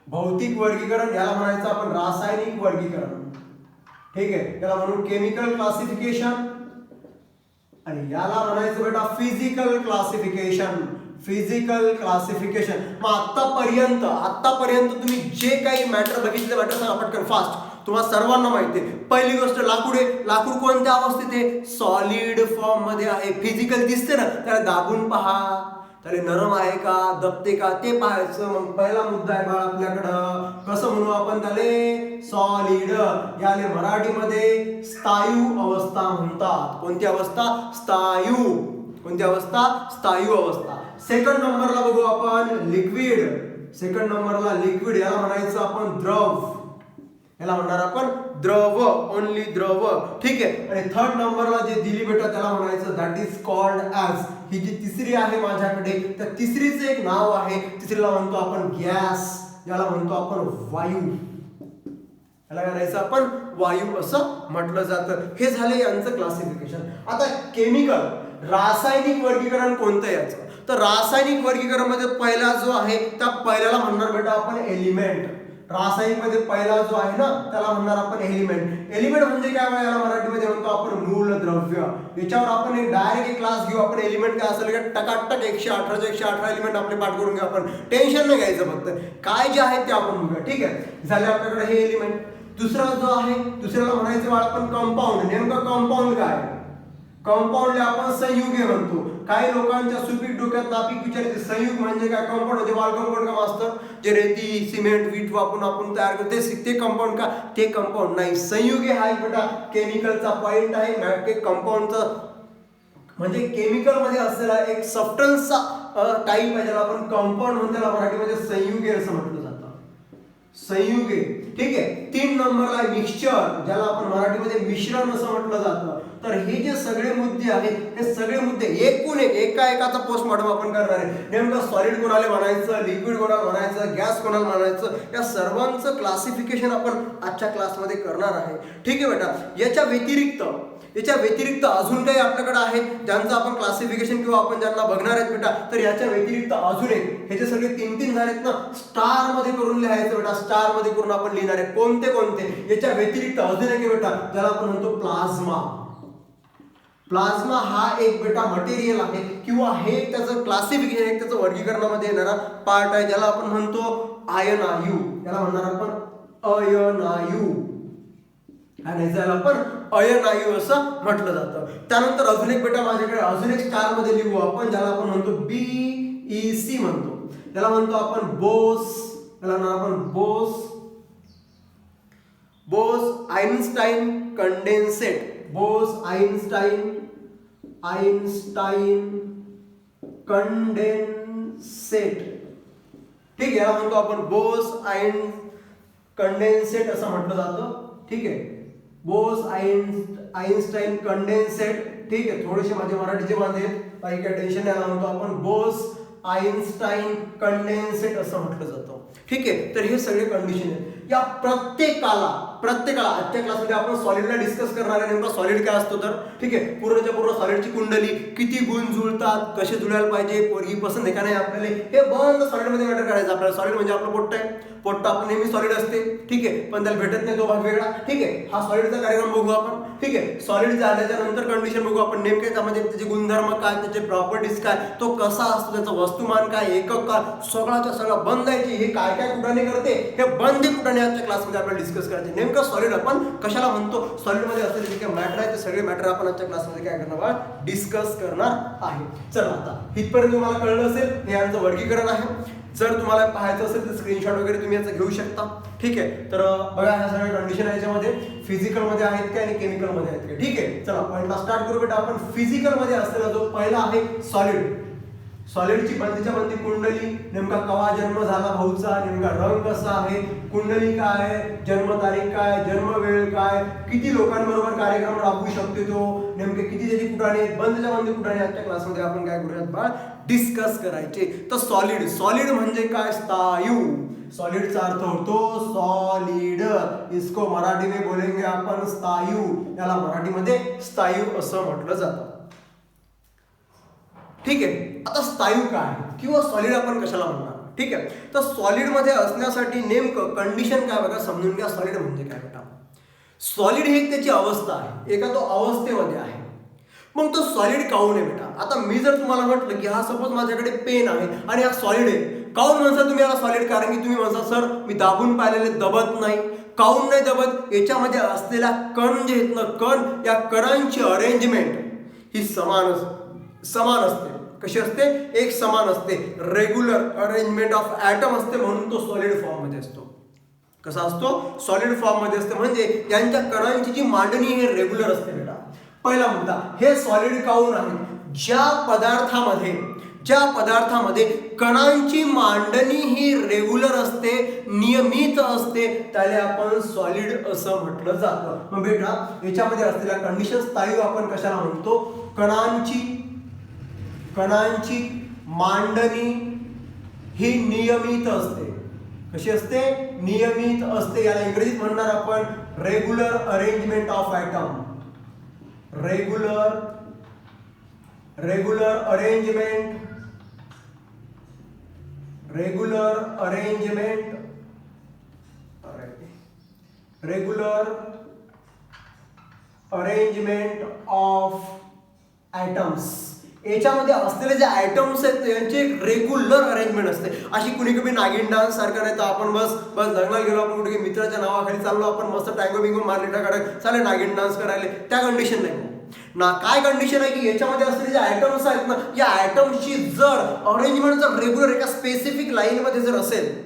भौतिक वर्गीकरण. याला म्हणायचं आपण रासायनिक वर्गीकरण. ठीक आहे, याला म्हणून केमिकल क्लासिफिकेशन आणि याला म्हणायचं बेटा फिजिकल क्लासिफिकेशन. Physical classification. मग आतापर्यंत तुम्ही जे काही मॅटर बघितले, मॅटर सांगा पटकन फास्ट, तुम्हाला सर्वांना माहिती आहे. पहिली गोष्ट लाकूड आहे. लाकूड कोणत्या अवस्थेत आहे, सॉलिड फॉर्म मध्ये आहे. फिजिकल दिसते ना, त्याला दाबून पहा, त्याला नरम आहे का, दबते का ते पाहायचं. मग पहिला मुद्दा आहे बाळ आपल्याकडं, कसं म्हणू आपण त्याले, सॉलिड. याले मराठीमध्ये स्थायू अवस्था म्हणतात. कोणती अवस्था, स्थायू. कोणती अवस्था, स्थायू अवस्था. सेकंड नंबरला बघू आपण लिक्विड. सेकंड नंबरला लिक्विड, याला म्हणायचं आपण द्रव. याला म्हणणार आपण द्रव, ओनली द्रव. ठीक आहे, आणि थर्ड नंबरला जे दिली बेटा त्याला म्हणायचं दॅट इज कॉल्ड ॲज. ही जी तिसरी आहे माझ्याकडे, तर तिसरीचं एक नाव आहे, तिसरीला म्हणतो आपण गॅस, याला म्हणतो आपण वायू. याला करायचं आपण वायू असं म्हटलं जातं. हे झाले यांचं क्लासिफिकेशन. आता केमिकल, रासायनिक वर्गीकरण कोणतं याचं, तर रासायनिक वर्गीकरण मध्ये पहिला जो आहे त्या पहिल्याला म्हणणार बेटा आपण एलिमेंट. रासायनिक मध्ये पहिला जो आहे ना त्याला म्हणणार आपण एलिमेंट. एलिमेंट म्हणजे काय, याला मराठीमध्ये म्हणतो आपण मूलद्रव्य. याच्यावर आपण एक डायरेक्ट एक क्लास घेऊ. आपण एलिमेंट काय असेल का, टकाटक 118 118 एलिमेंट आपले पाठ करून घेऊ. आपण टेन्शन नाही घ्यायचं, फक्त काय जे आहे ते आपण बघूया. ठीक आहे, झाले आपल्याकडे हे एलिमेंट. दुसरा जो आहे, दुसऱ्याला म्हणायचं बाळ आपण कंपाऊंड. नेमकं कंपाऊंड काय, कंपाऊंडला आपण संयुगे म्हणतो. काही लोकांच्या सुपीक डोक्यात नापीक विचारायचे, संयुग म्हणजे काय, कंपाऊंड म्हणजे वाल कंपाऊंड का मास्तर, जे रेती सिमेंट वीट वापरून आपण तयार करतो ते कंपाऊंड का, ते कंपाऊंड नाही. संयुगे हा एक बेटा केमिकलचा पॉइंट आहे. कंपाऊंडचा म्हणजे केमिकल मध्ये असलेला एक सबस्टन्सचा टाईप आहे, ज्याला आपण कंपाऊंड म्हणतो. त्याला मराठीमध्ये संयुगे असं म्हटलं जातं, संयुगे. ठीक आहे, 3 नंबरला मिक्सचर, ज्याला आपण मराठीमध्ये मिश्रण असं म्हटलं जातं. तर हे जे सगळे मुद्दे आहेत, हे सगळे मुद्दे एकूण एकाचा पोस्टमॉर्टम आपण करणार आहे. नेमकं सॉलिड कोणाला म्हणायचं, लिक्विड कोणाला म्हणायचं, गॅस कोणाला म्हणायचं, या सर्वांचं क्लासिफिकेशन आपण आजच्या क्लासमध्ये करणार आहे. ठीक आहे बेटा, याच्या व्यतिरिक्त अजून काही आपल्याकडे आहे ज्यांचं आपण क्लासिफिकेशन किंवा आपण ज्यांना बघणार आहेत बेटा. तर याच्या व्यतिरिक्त अजून एक, हे जे सगळे 3 झालेत ना, स्टार मध्ये करून लिहायचं बेटा. स्टार मध्ये करून आपण लिहिणार आहे कोणते. याच्या व्यतिरिक्त अजून एक बेटा, ज्याला आपण म्हणतो प्लाझ्मा. प्लाझ्मा हा एक बेटा मटेरियल आहे किंवा हे त्याचं क्लासिफिकेशन, एक त्याचं वर्गीकरणामध्ये येणारा पार्ट आहे, ज्याला आपण म्हणतो आयनायू. याला म्हणणार आपण अयनायू. आणि ज्याला आपण अयनायू असं म्हटलं जातं. त्यानंतर अजून एक बेटा माझ्याकडे अजून एक स्टार मध्ये लिहू आपण, ज्याला आपण म्हणतो BeC म्हणतो. त्याला म्हणतो आपण बोस. त्याला म्हणतो आपण Bose Einstein condensate. Bose Einstein condensate. ठीक आहे, याला म्हणतो आपण बोस कंडेन्सेट असं म्हटलं जातं. ठीक आहे, बोस आइन्स्टाईन कंडेन्सेट. ठीक आहे, थोडेसे माझे मराठीचे बांधे काही टेन्शन. याला म्हणतो आपण बोस आइन्स्टाईन कंडेन्सेट असं म्हटलं जातं. ठीक आहे, तर हे सगळे कंडिशन आहेत. या प्रत्येकाला आजच्या क्लासमध्ये आपण सॉलिडला डिस्कस करणार आहे. नेमका सॉलिड काय असतो तर ठीक आहे, पूर्णच्या पूर्ण सॉलिडची कुंडली, किती गुण जुळतात, कसे जुळायला पाहिजे, पोरगी पसंत आहे का नाही आपल्याला, हे बंद सॉलिडमध्ये मॅटर करायचं आपल्याला. सॉलिड म्हणजे आपलं पोट्ट आहे, पोट्ट आपलं नेहमी सॉलिड असते. ठीक आहे, पण त्याला भेटत नाही तो भाग वेगळा. ठीक आहे, हा सॉलिडचा कार्यक्रम बघू आपण. ठीक आहे, सॉलिड झाल्याच्या नंतर कंडिशन बघू आपण नेमके त्यामध्ये त्याचे गुणधर्म काय, त्याचे प्रॉपर्टीज काय, तो कसा असतो, त्याचं वस्तुमान काय, एकक काय, सगळाच्या सगळं बंद आहे. हे काय काय कुठाने करते, हे बंद कुठाने आजच्या क्लासमध्ये आपल्याला डिस्कस करायचे. नेमकं सॉलिड आपण कशाला म्हणतो, सॉलिडमध्ये असलेले जे काही मॅटर आहे ते सगळे मॅटर आपण आजच्या क्लासमध्ये काय करणार डिस्कस करणार आहे. चला आता इथपर्यंत तुम्हाला कळलं असेल हे यांचं वर्गीकरण आहे. जर तुम्हाला पाहायचं असेल तर स्क्रीनशॉट वगैरे तुम्ही याचं घेऊ शकता. ठीक आहे, तर बघा ह्या सगळ्या कंडिशन याच्यामध्ये फिजिकलमध्ये आहेत का आणि केमिकलमध्ये आहेत का. ठीक आहे, चला पॉईंटला स्टार्ट करू बेटा. आपण फिजिकलमध्ये असलेला जो पहिला आहे सॉलिड, सॉलिडची बंदीच्या बंदी कुंडली, नेमका कवा जन्म झाला भाऊचा, नेमका रंग कसा आहे, कुंडली काय, जन्म तारीख काय, जन्म वेळ काय, किती लोकांबरोबर कार्यक्रम राबवू शकतो तो, नेमके किती त्याची कुठाने आहेत, बंदीच्या बंदी कुठाने आजच्या क्लासमध्ये आपण काय करूयात बाळ डिस्कस करायचे. तर सॉलिड, सॉलिड म्हणजे काय, स्थायू. सॉलिडचा अर्थ होतो सॉलिड, इसको मराठी में बोलेंगे आपण स्थायू, याला मराठीमध्ये स्थायू असं म्हटलं जातं. ठीक आहे, आता स्थायू काय किंवा सॉलिड आपण कशाला म्हणणार. ठीक आहे, तर सॉलिड मध्ये असण्यासाठी नेमकं कंडिशन काय बघा, समजून घ्या. सॉलिड म्हणजे काय बेटा, सॉलिड ही त्याची अवस्था आहे, एका तो अवस्थेमध्ये आहे. मग तो सॉलिड काऊन आहे बेटा. आता मी जर तुम्हाला म्हटलं की हा सपोज माझ्याकडे पेन आहे आणि हा सॉलिड आहे, काऊन म्हणता तुम्ही याला सॉलिड, कारण की तुम्ही म्हणता सर मी दाबून पाहिलेले दबत नाही. काऊन नाही दबत, याच्यामध्ये असलेल्या कण जे आहेत ना, कण, या कणांची अरेंजमेंट ही समान असते. कशी असते, एक समान असते. रेग्युलर अरेंजमेंट ऑफ ॲटम असते, म्हणून तो सॉलिड फॉर्म मध्ये असतो. कसा असतो, सॉलिड फॉर्म मध्ये असते, म्हणजे यांच्या कणांची जी मांडणी हे रेग्युलर असते बेटा. पहिला मुद्दा, हे सॉलिड काऊन आहे, ज्या पदार्थामध्ये कणांची मांडणी ही रेग्युलर असते, नियमित असते, त्याला आपण सॉलिड असं म्हटलं जातं. मग बेटा याच्यामध्ये असलेल्या कंडिशन स्थायू आपण कशाला म्हणतो, कणांची मांडणी ही नियमित असते. कशी असते, नियमित असते. याला इंग्रजीत म्हणणार आपण regular arrangement of atom. Regular arrangement of atoms. याच्यामध्ये असलेले जे आयटम्स आहेत यांचे रेग्युलर अरेंजमेंट असते. अशी कुणी कमी नागिन डान्स सारखा नाही तर आपण बस लग्नाला गेलो, आपण कुठे मित्राच्या नावाखाली चाललो, आपण मस्त टँगो बिंगो मारले टाकाडक चालेल नागिन डान्स करायला, त्या कंडिशन नाही ना. काय कंडिशन आहे की याच्यामध्ये असलेले जे आयटम्स आहेत ना, या आयटम्सची जर अरेंजमेंट जर रेग्युलर एका स्पेसिफिक लाईनमध्ये जर असेल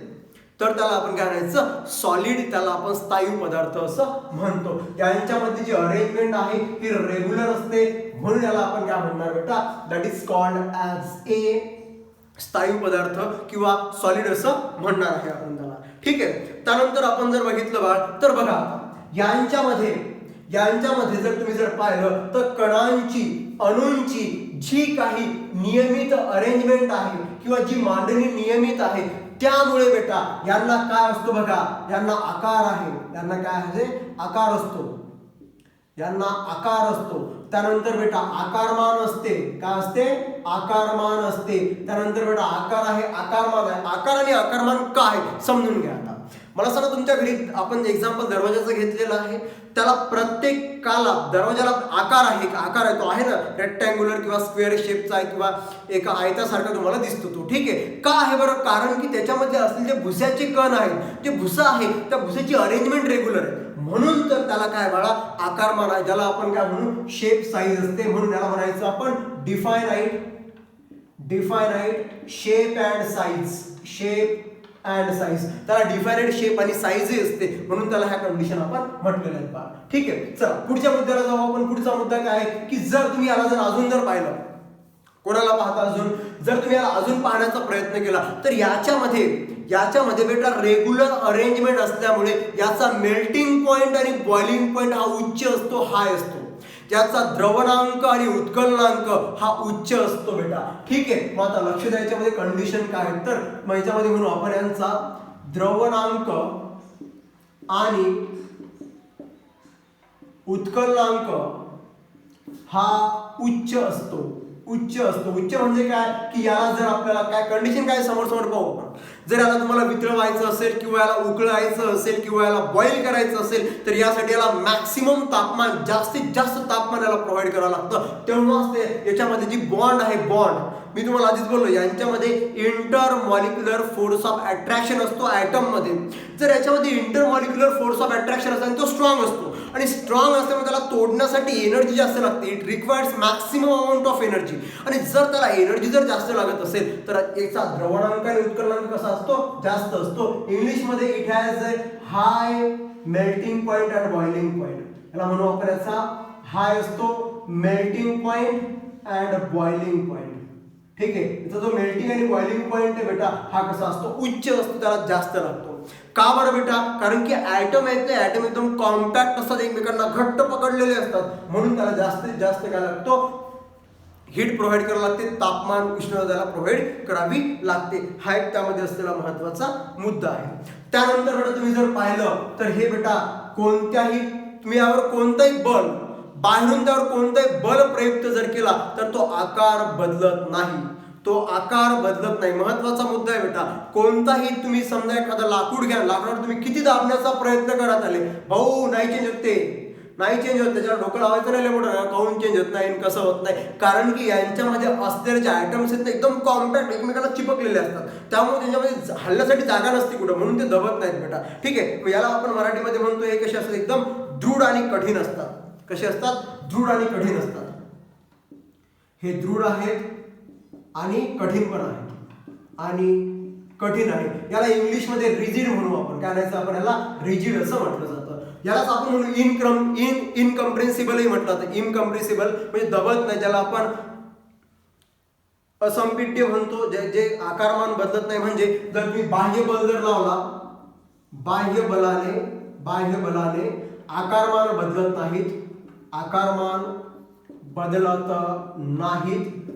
तर त्याला आपण काय म्हणायचं, सॉलिड. त्याला आपण स्थायू पदार्थ असं म्हणतो. यांच्यामध्ये जी अरेंजमेंट आहे ही रेग्युलर असते, म्हणून याला आपण काय म्हणणार बेटा, दॅट इज कॉल्ड ॲज ए स्थायू पदार्थ किंवा सॉलिड असं म्हणणार आहे आपण त्याला. ठीक आहे, त्यानंतर आपण जर बघितलं बाळ तर बघा यांच्यामध्ये जर तुम्ही जर पाहिलं तर कणांची, अणूंची जी काही नियमित अरेंजमेंट आहे किंवा जी मांडणी नियमित आहे, त्यामुळे बेटा यांना काय असतो बघा, यांना आकार आहे. यांना काय आहे, आकार असतो. त्यानंतर बेटा आकारमान असते. काय असते, आकारमान असते. त्यानंतर बेटा आकार आहे, आकारमान आहे. आकार आणि आकारमान काय समजून घ्या. आता मला सांगा, तुमच्या घरी आपण एक्झाम्पल दरवाजाचं घेतलेलं आहे, त्याला प्रत्येकाला दरवाजाला आकार आहे, तो आहे ना, रेक्टँग्युलर किंवा स्क्वेअर शेपचा आहे किंवा एका आयतासारखा तुम्हाला दिसतो तो. ठीक आहे, का आहे बरं, कारण की त्याच्यामध्ये असलेले जे भुस्याचे कण आहेत, जे भुसा आहे त्या भुसाची अरेंजमेंट रेग्युलर आहे, म्हणून तर त्याला काय बाळा आकारमान आहे, ज्याला आपण काय म्हणू, शेप साईज असते, म्हणून याला म्हणायचं आपण डिफायनाइट शेप अँड साईज. त्याला डिफायनाइट शेप आणि साईज असते, म्हणून त्याला ह्या कंडिशन आपण म्हटलेल्या आहेत. ठीक आहे, चला पुढच्या मुद्द्याला जाऊ आपण. पुढचा मुद्दा काय आहे की जर तुम्ही याला जर अजून जर पाहिलं, कोणाला पाहता अजून? जर तुम्ही याला अजून पाहण्याचा प्रयत्न केला तर याच्यामध्ये बेटा रेग्युलर अरेंजमेंट असल्यामुळे याचा मेल्टिंग पॉइंट आणि बॉइलिंग पॉइंट हा उच्च असतो, हाय असतो. याचा द्रवणांक आणि उत्कलनांक हा उच्च असतो बेटा. ठीक आहे, मग आता लक्ष द्यायच्यामध्ये कंडिशन काय आहे, तर मग याच्यामध्ये म्हणू आपण यांचा द्रवणांक आणि उत्कलनांक हा उच्च असतो. उच्च म्हणजे काय की याला जर आपल्याला काय कंडिशन काय समोर पाहू आपण. जर याला तुम्हाला वितळवायचं असेल किंवा याला उकळायचं असेल किंवा याला बॉईल करायचं असेल तर यासाठी याला मॅक्सिमम तापमान, जास्तीत जास्त तापमान याला प्रोव्हाइड करावं लागतं. तेव्हाच ते याच्यामध्ये जी बॉन्ड आहे, बॉन्ड मी तुम्हाला आधीच बोललो यांच्यामध्ये inter molecular force of attraction असतो ॲटम मध्ये. जर याच्यामध्ये inter molecular force of attraction असतो आणि तो स्ट्रॉंग असतो आणि स्ट्रॉंग असल्यामुळे त्याला तोडण्यासाठी एनर्जी जास्त लागते. It requires maximum amount of energy. आणि जर त्याला एनर्जी जर जास्त लागत असेल तर याचा द्रवणांक आणि उत्कलनांक कसा असतो? जास्त असतो. इंग्लिशमध्ये it has a high melting point and boiling point. याला म्हणू आपण याचा हाय असतो melting point and boiling point. ठीक आहे, याचा जो मेल्टिंग आणि बॉइलिंग पॉइंट आहे बेटा हा कसा असतो? उच्च असतो, त्याला जास्त लागतो. का बरं बेटा? कारण की ॲटम आहेत ते ॲटम एकदम कॉम्पॅक्ट असतात, एकमेकांना घट्ट पकडलेले असतात, म्हणून त्याला जास्तीत जास्त काय लागतो? हीट प्रोव्हाइड करावं लागते, तापमान, उष्णता त्याला प्रोव्हाइड करावी लागते. हा एक त्यामध्ये असलेला महत्वाचा मुद्दा आहे. त्यानंतर बेटा तुम्ही जर पाहिलं तर हे बेटा तुम्ही यावर कोणताही बल, बाहेरून त्यावर कोणताही बल प्रयुक्त जर केला तर तो आकार बदलत नाही. महत्वाचा मुद्दा आहे बेटा. कोणताही तुम्ही समजा एखादं लाकूड घ्या, लाकडावर तुम्ही किती दाबण्याचा प्रयत्न करत आले, भाऊ नाही चेंज होत, नाही चेंज होत. त्याच्यावर डोकं लावायचं नाही मोठं, काऊन चेंज होत नाही, कसं होत नाही? कारण की यांच्यामध्ये असलेले जे आयटम्स आहेत ते एकदम कॉम्पॅक्ट, एकमेकांना चिपकलेले असतात, त्यामुळे त्यांच्यामध्ये हल्ल्यासाठी जागा नसते कुठं, म्हणून ते दबत नाहीत बेटा. ठीक आहे, याला आपण मराठीमध्ये म्हणतो हे कसे असतात? एकदम दृढ आणि कठीण असतात. कसे असतात? दृढ आणि कठीण असतात. हे दृढ आहेत आणि कठीण पण आहे आणि कठीण आहे. याला इंग्लिशमध्ये रिजिड म्हणू आपण. काय म्हणायचं आपण याला? रिजिड असं म्हटलं जातं. यालाच आपण म्हणू इनकम्प्रेसिबलही म्हटलं जातं. इनकम्प्रेसिबल म्हणजे दबत नाही, ज्याला आपण असंपिड्य म्हणतो, जे आकारमान बदलत नाही. म्हणजे जर तुम्ही बाह्य बल जर लावला, बाह्य बलाने आकारमान बदलत नाहीत.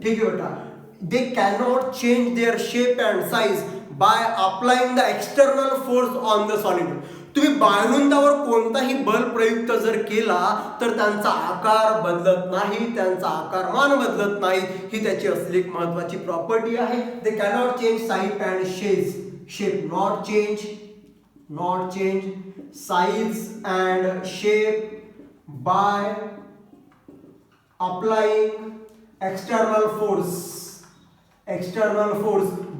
ठीक आहे बेटा. They cannot change their shape and size by applying the external force on the solid. तुम्ही बाहेरून त्यावर कोणताही बल प्रयुक्त जर केला तर त्यांचा आकार बदलत नाही, त्यांचा आकारमान बदलत नाही. ही त्याची असली एक महत्वाची प्रॉपर्टी आहे. They cannot change size and shape, not change size and shape by applying external force.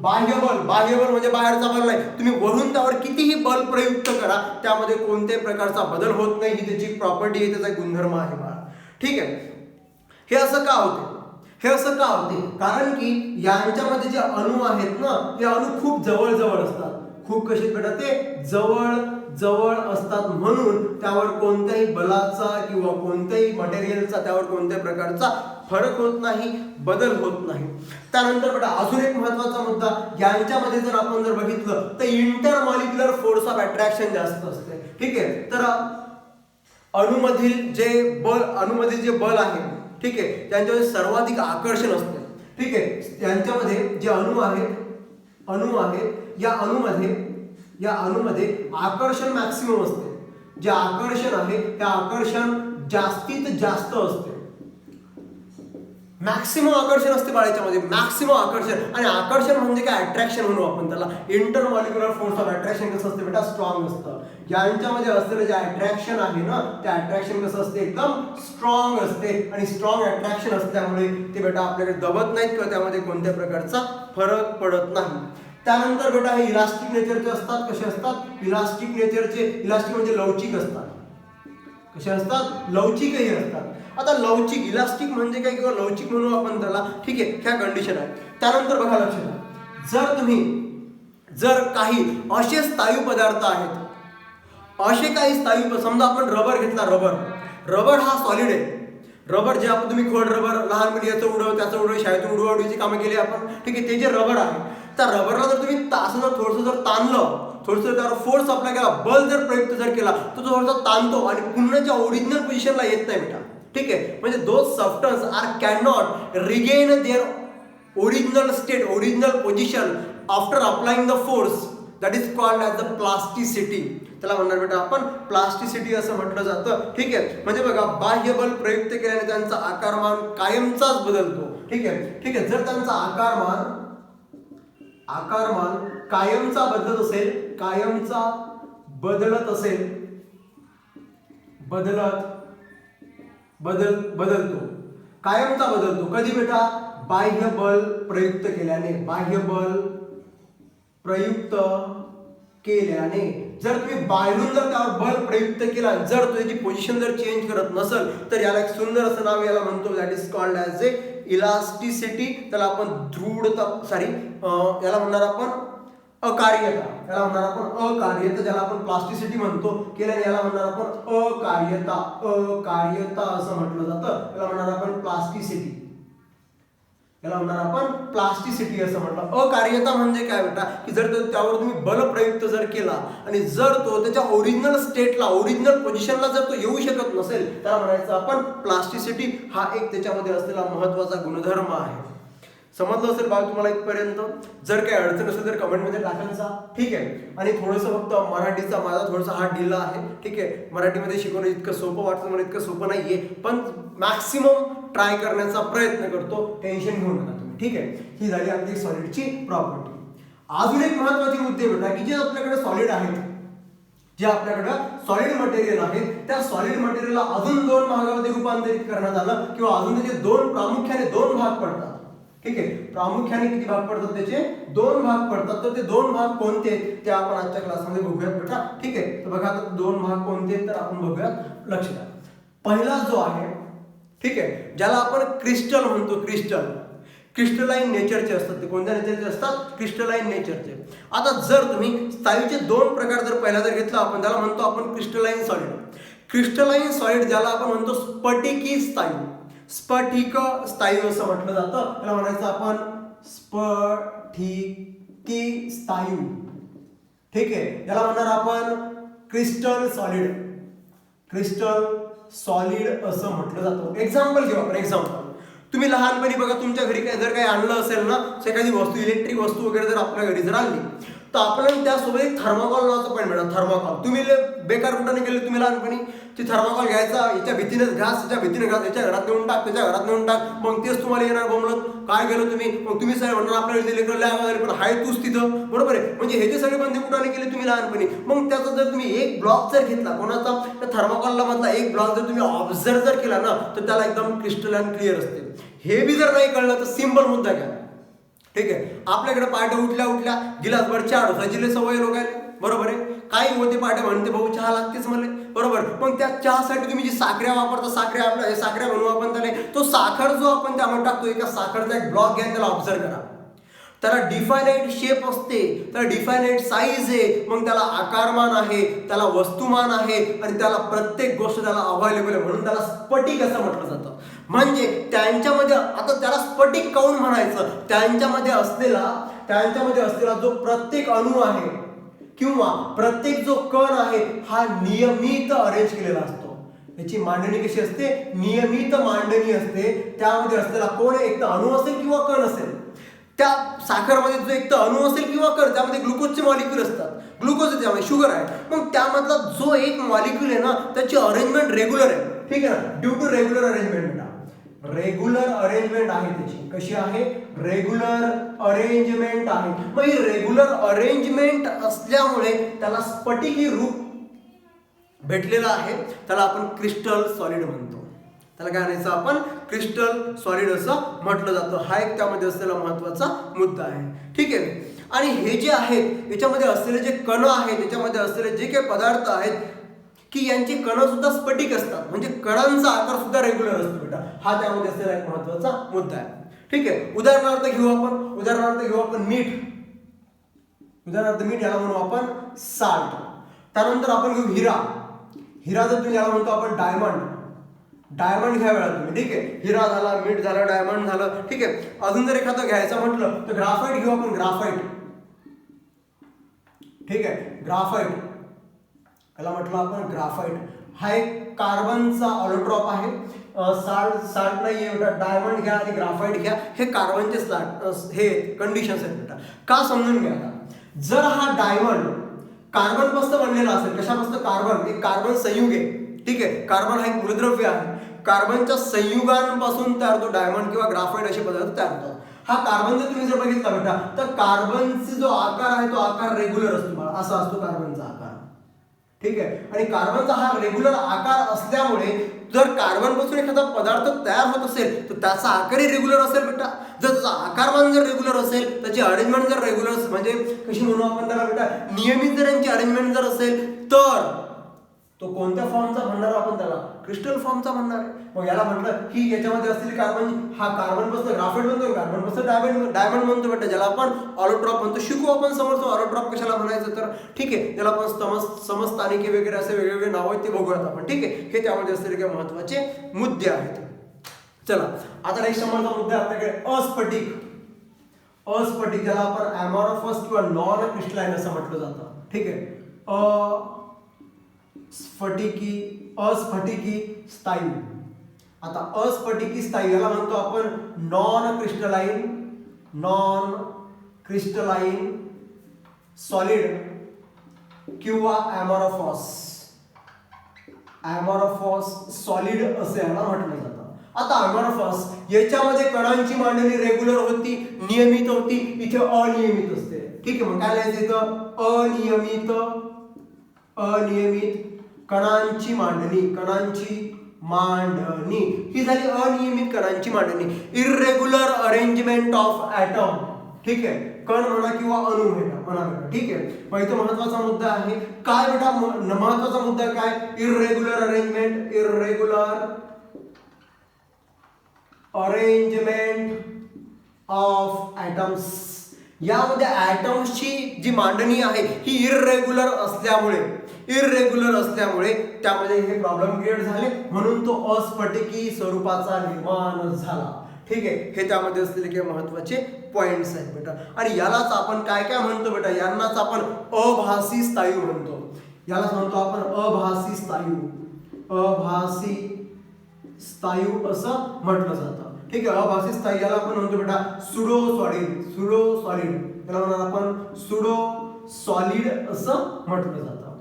बाह्य बल म्हणजे बाहेरचा बल नाही. तुम्ही वरून त्यावर कितीही बल प्रयुक्त करा, त्यामध्ये कोणत्याही प्रकारचा बदल होत नाही. ही त्याची प्रॉपर्टी आहे, त्याचा गुणधर्म आहे बाळा. ठीक आहे. हे असं का होते? कारण की यांच्यामध्ये जे अणू आहेत ना, ते अणू खूप जवळ असतात. खूप कसे बेटा? ते जवळ असतात, म्हणून त्यावर कोणत्याही बलाचा किंवा कोणत्याही मटेरियलचा त्यावर कोणत्याही प्रकारचा फरक होत नाही, बदल होत नाही. त्यानंतर बेटा अजून एक महत्वाचा मुद्दा, यांच्यामध्ये जर आपण जर बघितलं तर inter molecular force of attraction जास्त असते. ठीक आहे, तर अणुमधील जे बल आहे, ठीक आहे, त्यांच्यामध्ये सर्वाधिक आकर्षण असते. ठीक आहे, यांच्यामध्ये जे अणू आहेत या अणूमध्ये आकर्षण मॅक्सिमम असते. जे आकर्षण आहे ते आकर्षण जास्तीत जास्त असते. मॅक्सिमम आकर्षण असते बाळाच्यामध्ये, मॅक्सिमम आकर्षण. आणि आकर्षण म्हणजे काय? अट्रॅक्शन म्हणू आपण त्याला. Inter molecular force of attraction कसं असते बेटा? स्ट्रॉंग असतं. यांच्यामध्ये असलेलं जे अट्रॅक्शन आहे ना, ते अट्रॅक्शन कसं असते? एकदम स्ट्रॉंग असते. आणि स्ट्रॉंग अट्रॅक्शन असल्यामुळे ते बेटा आपल्याकडे दबत नाहीत किंवा त्यामध्ये कोणत्या प्रकारचा फरक पडत नाही. त्यानंतर बेटा हे इलास्टिक नेचरचे असतात. कसे असतात? इलास्टिक नेचरचे. इलास्टिक म्हणजे लवचिक असतात. कसे असतात? लवचिकही असतात. आता लवचिक, इलास्टिक म्हणजे काय किंवा लवचिक म्हणू आपण त्याला. ठीक आहे, ह्या कंडिशन आहे. त्यानंतर बघा लक्ष द्या, जर काही असे स्थायू पदार्थ आहेत, असे काही स्थायू, समजा आपण रबर घेतला, रबर हा सॉलिड आहे. रबर जे आपण तुम्ही खोड रबर लहानपणी याचं उडव त्याचं उडव शाळेतून उडवाउडवीची कामं केली आपण, ठीक आहे. ते जे रबर आहे त्या रबरला जर तुम्ही असं जर थोडंसं जर ताणलं, थोडंसं त्यावर फोर्स अप्लाय केला, बल जर प्रयुक्त जर केला तर तो थोडासा ताणतो आणि पुन्हाच्या ओरिजिनल पोझिशनला येत नाही बेटा, ठीक आहे. म्हणजे those substance are can not regain their original state, original position after applying the force, that is called as the plasticity. त्याला म्हणणार बेटा आपण प्लास्टिसिटी असं म्हटलं जातं, ठीक आहे. म्हणजे बघा बाह्य बल प्रयुक्त केल्याने त्यांचा आकारमान कायमचाच बदलतो, ठीक आहे, ठीक आहे. जर त्यांचा आकारमान कायमचा बदलत असेल, कायमचा बदलत असेल, बदलतो, कायमचा बदलतो. कधी बेटा? बाह्य बल प्रयुक्त केल्याने, बाह्य बल प्रयुक्त केल्याने. जर तुम्ही बाहेरून जर त्यावर बल प्रयुक्त केला, जर तो त्याची पोझिशन जर चेंज करत नसेल तर याला एक सुंदर असं नाव याला म्हणतो, that is called as A elasticity. त्याला आपण दृढता, याला म्हणणार आपण अकार्यता, याला म्हणणार आपण अकार्यता, ज्याला आपण प्लास्टिसिटी म्हणतो केल्याने याला म्हणणार आपण अकार्यता, अकार्यता असं म्हटलं जातं. याला म्हणणार आपण प्लास्टिसिटी, याला म्हणणार आपण प्लास्टिसिटी असं म्हटलं. अकार्यता म्हणजे काय बेटा? की जर त्यावर तुम्ही बल प्रयुक्त जर केला आणि जर तो त्याच्या ओरिजिनल स्टेटला, ओरिजिनल पोझिशनला जर तो येऊ शकत नसेल, त्याला म्हणायचं आपण प्लास्टिसिटी. हा एक त्याच्यामध्ये असलेला महत्वाचा गुणधर्म आहे. समजलं असेल बाळ तुम्हाला इथपर्यंत? जर काही अडचण असेल तर कमेंटमध्ये टाकायचा, ठीक आहे. आणि थोडंसं फक्त मराठीचा माझा थोडासा हा ढिला आहे, ठीक आहे. मराठीमध्ये शिकवणं इतकं सोपं वाटतं मला, इतकं सोपं नाहीये, पण मॅक्सिमम ट्राय करण्याचा प्रयत्न करतो, टेन्शन घेऊ नका तुम्ही, ठीक आहे. ही झाली आपली सॉलिडची प्रॉपर्टी. अजून एक महत्वाची मुद्दे बेटा की जे आपल्याकडे सॉलिड आहेत, जे आपल्याकडे सॉलिड मटेरियल आहे, त्या सॉलिड मटेरियलला अजून दोन भागामध्ये रूपांतरित करण्यात आलं, किंवा अजून त्याचे प्रामुख्याने दोन भाग पडतात, ठीक आहे. प्रामुख्याने किती भाग पडतात? त्याचे दोन भाग पडतात. तर ते दोन भाग कोणते ते आपण आजच्या क्लासमध्ये बघूयात बेटा, ठीक आहे. तर बघा आता दोन भाग कोणते तर आपण बघूयात, लक्ष द्या. पहिला जो आहे, ठीक आहे, ज्याला आपण क्रिस्टल म्हणतो, क्रिस्टलाइन नेचरचे असतात. ते कोणत्या नेचरचे असतात? क्रिस्टलाइन नेचरचे. आता जर तुम्ही स्थायूचे दोन प्रकार जर पहिला जर घेतला आपण, त्याला म्हणतो आपण क्रिस्टलाइन सॉलिड. क्रिस्टलाइन सॉलिड ज्याला आपण म्हणतो स्फटिकी स्थायू, स्फटिक स्थायू असं म्हटलं जातं. त्याला म्हणायचं आपण स्फटिकी स्थायू, ठीक आहे. याला म्हणणार आपण क्रिस्टल सॉलिड असं म्हटलं जातं. एक्झाम्पल घेऊ आपण. एक्झाम्पल, तुम्ही लहानपणी बघा तुमच्या घरी काय जर काही आणलं असेल ना, एखादी वस्तू, इलेक्ट्रिक वस्तू वगैरे जर आपल्या घरी जर आणली, तर आपल्याला त्यासोबत एक थर्माकॉल नावाचं पण मिळतं. थर्माकॉल तुम्ही बेकार कुठं नाही केले तुम्ही लहानपणी, ती थर्माकॉल घ्यायचा, याच्या भीतीनेच घास, याच्या भीतीने घास, याच्या घरात नेऊन टाक, त्याच्या घरात नेऊन टाक, मग तेच तुम्हाला येणार बोंबलत. काय केलं तुम्ही? मग तुम्ही सगळे म्हणणार आपल्याला लेकर लहान पण हाय तूच तिथं, बरोबर आहे. म्हणजे हे जे सगळे बंदे कुठं केले तुम्ही लहानपणी. मग त्याचा जर तुम्ही एक ब्लॉक जर घेतला कोणाचा, त्या थर्माकॉलला मधला एक ब्लॉक जर तुम्ही ऑब्झर्व जर केला ना, तर त्याला एकदम क्रिस्टलाइन क्लिअर असते. हे बी जर नाही कळलं तर सिंपल मुद्दा घ्या, ठीक आहे. आपल्याकडे पाट्या उठल्या गिलासभर चहा ढोसायची सवय लोकांना, बरोबर आहे. काही होते पाट्या म्हणते भाऊ चहा लागतेच मला, बरोबर. मग त्या चहासाठी तुम्ही जी साखऱ्या वापरता, साखऱ्या आपल्या साखऱ्या म्हणू आपण त्याला, तो साखर जो आपण त्यामध्ये टाकतो, एका साखरचा एक ब्लॉक घ्या, त्याला ऑब्झर्व करा. त्याला डिफायनाइट शेप असते, त्याला डिफायनाइट साईज आहे, मग त्याला आकारमान आहे, त्याला वस्तुमान आहे, आणि त्याला प्रत्येक गोष्ट त्याला अवेलेबल आहे, म्हणून त्याला स्फटिक असं म्हटलं जातं. म्हणजे त्यांच्यामध्ये, आता त्याला स्फटिक काऊन म्हणायचं? त्यांच्यामध्ये असलेला जो प्रत्येक अणू आहे किंवा प्रत्येक जो कण आहे हा नियमित अरेंज केलेला असतो. याची मांडणी कशी असते? नियमित मांडणी असते. त्यामध्ये असलेला कोण एक तर अणू असेल किंवा कण असेल. त्या साखरमध्ये जो एक तर अणू असेल किंवा कण, त्यामध्ये ग्लुकोजचे मॉलिक्यूल असतात, ग्लुकोज त्यामध्ये शुगर आहे. मग त्यामधला जो एक मॉलिक्यूल आहे ना, त्याची अरेंजमेंट रेग्युलर आहे, ठीक आहे ना. Due to regular arrangement, regular arrangement आहे त्याची. कशी आहे? रेग्युलर अरेंजमेंट आहे. मग ही रेग्युलर अरेंजमेंट असल्यामुळे त्याला स्फटिकी रूप भेटलेलं आहे. त्याला आपण क्रिस्टल सॉलिड म्हणतो. त्याला काय म्हणायचं आपण? क्रिस्टल सॉलिड असं म्हटलं जातं. हा एक त्यामध्ये असलेला महत्वाचा मुद्दा आहे, ठीक आहे. आणि हे जे आहेत याच्यामध्ये असलेले जे कण आहेत, याच्यामध्ये असलेले जे काही पदार्थ आहेत की यांची कण सुद्धा स्फटिक असतात, म्हणजे कणांचा आकार सुद्धा रेग्युलर असतो बेटा. हा त्यामध्ये असलेला एक महत्वाचा मुद्दा आहे, ठीक आहे. उदाहरणार्थ घेऊ आपण मीठ. मीठ याला म्हणू आपण साल्ट. त्यानंतर आपण घेऊ हिरा जर तुम्ही याला म्हणतो आपण डायमंड घ्या वेळा तुम्ही, ठीक आहे. हिरा झाला, मीठ झालं, डायमंड झालं, ठीक आहे. अजून जर एखादं घ्यायचं म्हटलं तर ग्राफाईट घेऊ आपण, ग्राफाईट, ठीक आहे. ग्राफाईट याला म्हटलं आपण ग्राफाईट. हा एक कार्बनचा ऑलोट्रॉप आहे. साल्ट नाही आहे बेटा, डायमंड घ्या आणि ग्राफाईट घ्या, हे कार्बनचे हे कंडिशन्स आहेत बेटा. का समजून घ्या आता. जर हा डायमंड कार्बन पासून बनलेला असेल, कशापासून? कार्बन, एक कार्बन संयुग आहे, ठीक आहे. कार्बन हा एक मूलद्रव्य आहे. कार्बनच्या संयुगांपासून तयार होतो डायमंड किंवा ग्राफाईट असे पदार्थ तयार होतात. हा कार्बन जर तुम्ही जर बघितला बेटा तर कार्बनचा जो आकार आहे तो आकार रेग्युलर असतो बाळा, असा असतो कार्बनचा आकार, ठीक आहे. आणि कार्बनचा हा रेग्युलर आकार असल्यामुळे जर कार्बन पासून एखादा पदार्थ तयार होत असेल तर त्याचा आकारही रेग्युलर असेल बेटा. जर त्याचा आकारमान जर रेग्युलर असेल, त्याची अरेंजमेंट जर रेग्युलर म्हणजे कशी म्हणू आपण त्याला बेटा, नियमित जर यांची अरेंजमेंट जर असेल तर तो कोणत्या फॉर्मचा म्हणणार आपण त्याला? क्रिस्टल फॉर्मचा म्हणणार आहे. मग याला म्हटलं की याच्यामध्ये असलेली कार्बन, हा कार्बन पासून ग्राफाईट बनतो, कार्बन पासून डायमंड म्हणतो बेटा, ज्याला आपण ऑलोट्रॉप म्हणतो. शिकू आपण समोरचं ऑलोट्रॉप कशाला म्हणायचं तर, ठीक आहे. त्याला आपण समस्थानिके वगैरे असे वेगवेगळे नाव आहेत ते बघूयात आपण, ठीक आहे. हे त्यामध्ये असलेले काही महत्वाचे मुद्दे आहेत. चला आता नेक्स्ट नंबरचा मुद्दा आपल्याकडे अस्फटिक. अस्फटिक ज्याला आपण ॲमॉरफस किंवा नॉन क्रिस्टलाइन असं म्हटलं जातं, ठीक आहे. अस्फटिकी स्थायू. आता अस्फटिकी स्थायू याला म्हणतो आपण नॉन क्रिस्टलाइन सॉलिड किंवा ॲमॉरफॉस सॉलिड असे याला म्हटलं जातं. आता ॲमॉरफॉस याच्यामध्ये कणांची मांडणी रेग्युलर होती, नियमित होती, इथे अनियमित असते, ठीक आहे. मग काय लिहायचं इथं? अनियमित कणांची मांडणी ही झाली अनियमित कणांची मांडणी. इरेग्युलर अरेंजमेंट ऑफ ॲटम, ठीक आहे. कण म्हणा किंवा अणू म्हणा, ठीक आहे. मग इथं महत्वाचा मुद्दा आहे काय बेटा? महत्वाचा मुद्दा काय? Irregular arrangement of atoms. यामध्ये ॲटम्सची जी मांडणी आहे ही इरेग्युलर असल्यामुळे त्यामध्ये हे प्रॉब्लेम क्रिएट झाले, म्हणून तो अस्फटिकी स्वरूपाचा निर्माण झाला, ठीक आहे. हे त्यामध्ये असलेले काही महत्वाचे पॉइंट्स आहेत बेटा. आणि यालाच आपण काय काय म्हणतो बेटा? यांनाच आपण अभासी स्थायू म्हणतो. यालाच म्हणतो आपण अभासी स्थायू असं म्हटलं जातं, ठीक आहे. अभासी स्थायू याला आपण म्हणतो बेटा सुडो सॉलिड. त्याला म्हणणार आपण सुडो सॉलिड असं म्हटलं जातं,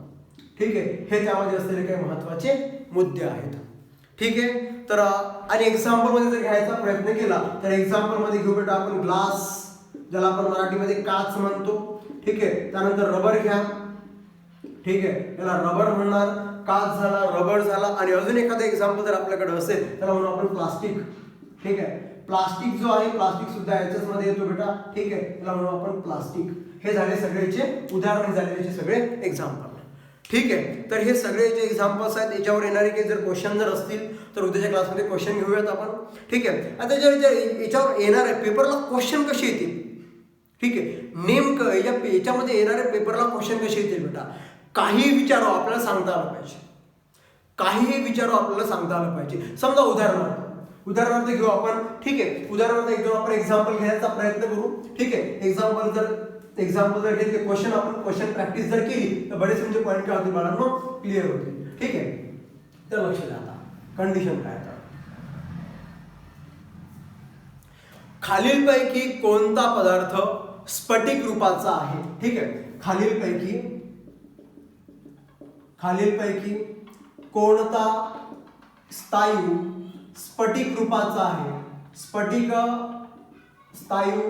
ठीक आहे. हे त्यामध्ये असलेले काही महत्वाचे मुद्दे आहेत, ठीक आहे. तर आणि एक्झाम्पल मध्ये जर घ्यायचा प्रयत्न केला तर एक्झाम्पल मध्ये घेऊ बेटा आपण ग्लास, ज्याला आपण मराठीमध्ये काच म्हणतो, ठीक आहे. त्यानंतर रबर घ्या, ठीक आहे. त्याला रबर म्हणणार, काच झाला, रबर झाला. आणि अजून एखादा एक्झाम्पल जर आपल्याकडे असेल त्याला म्हणू आपण प्लास्टिक, ठीक आहे. प्लास्टिक जो आहे, प्लास्टिक सुद्धा याच्याच मध्ये येतो बेटा, ठीक आहे. त्याला म्हणू आपण प्लास्टिक. हे झाले सगळेचे उदाहरण, झालेले सगळे एक्झाम्पल, ठीक आहे. तर हे सगळे जे एक्झाम्पल्स आहेत याच्यावर येणारे काही जर क्वेश्चन जर असतील तर उद्याच्या क्लासमध्ये क्वेश्चन घेऊयात आपण, ठीक आहे. आता याच्यावर येणार आहे पेपरला क्वेश्चन कसे येतील, ठीक आहे. नेमकं याच्यामध्ये येणाऱ्या पेपरला क्वेश्चन कसे येतील बेटा? काही विचारो आपल्याला सांगता आलं पाहिजे. समजा उदाहरणार्थ घेऊ आपण, ठीक आहे. उदाहरणार्थ एकदम आपण एक्झाम्पल घेण्याचा प्रयत्न करू, ठीक आहे. एक्झाम्पल जर घेतले, क्वेश्चन प्रॅक्टिस जर केली तर बरेच म्हणजे पॉईंट काय होतील बाळांनो? क्लिअर होतील, ठीक आहे. तर लक्ष द्या. आता कंडिशन काय? खालीलपैकी कोणता पदार्थ स्फटिक रूपाचा आहे, ठीक आहे. खालीलपैकी कोणता स्थायू स्फटिक रूपाचा आहे, स्फटिक स्थायू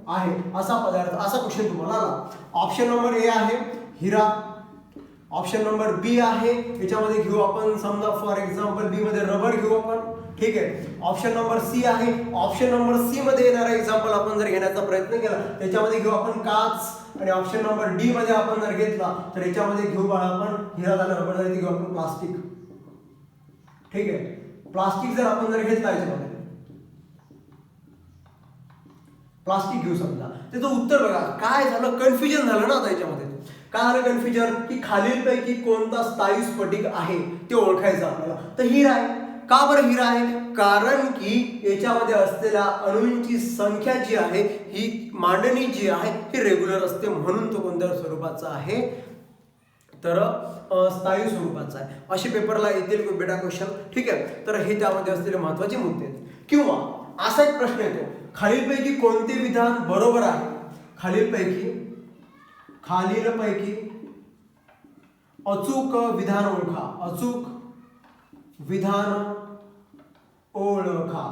आहे असा पदार्थ, असा क्वेश्चन तुम्हाला आला. ऑप्शन नंबर ए आहे हिरा, ऑप्शन नंबर बी आहे, याच्यामध्ये घेऊ आपण समजा फॉर एक्झाम्पल बी मध्ये रबर घेऊ आपण, ठीक आहे. ऑप्शन नंबर सी आहे. ऑप्शन नंबर सी मध्ये येणारा एक्झाम्पल आपण जर घेण्याचा प्रयत्न केला त्याच्यामध्ये घेऊ आपण काच. आणि ऑप्शन नंबर डी मध्ये आपण जर घेतला तर याच्यामध्ये घेऊ बाळा आपण हिरा झाला, रबर झाला, घेऊ आपण प्लास्टिक, ठीक आहे. प्लास्टिक जर आपण जर घेतला याच्यामध्ये प्लास्टिक घेऊ समजा, त्याचं उत्तर बघा काय झालं, कन्फ्युजन झालं ना. आता याच्यामध्ये काय झालं कन्फ्युजन, की खालीलपैकी कोणता स्थायू स्फटिक आहे ते ओळखायचं आपल्याला. तर हिरा आहे, का बरं हिरा आहे? कारण की याच्यामध्ये असलेल्या अणूंची संख्या जी आहे, ही मांडणी जी आहे ही रेग्युलर असते, म्हणून तो कोणत्या स्वरूपाचा आहे? तर स्थायी स्वरूपाचा आहे. असे पेपरला येतील बेटा क्वेश्चन. ठीक आहे, तर हे त्यामध्ये असलेले महत्त्वाचे मुद्दे आहेत. किंवा असा एक प्रश्न येतो, खालीलपैकी कोणते विधान बरोबर आहे? खालीलपैकी अचूक विधान ओळखा. अचूक विधान ओळखा.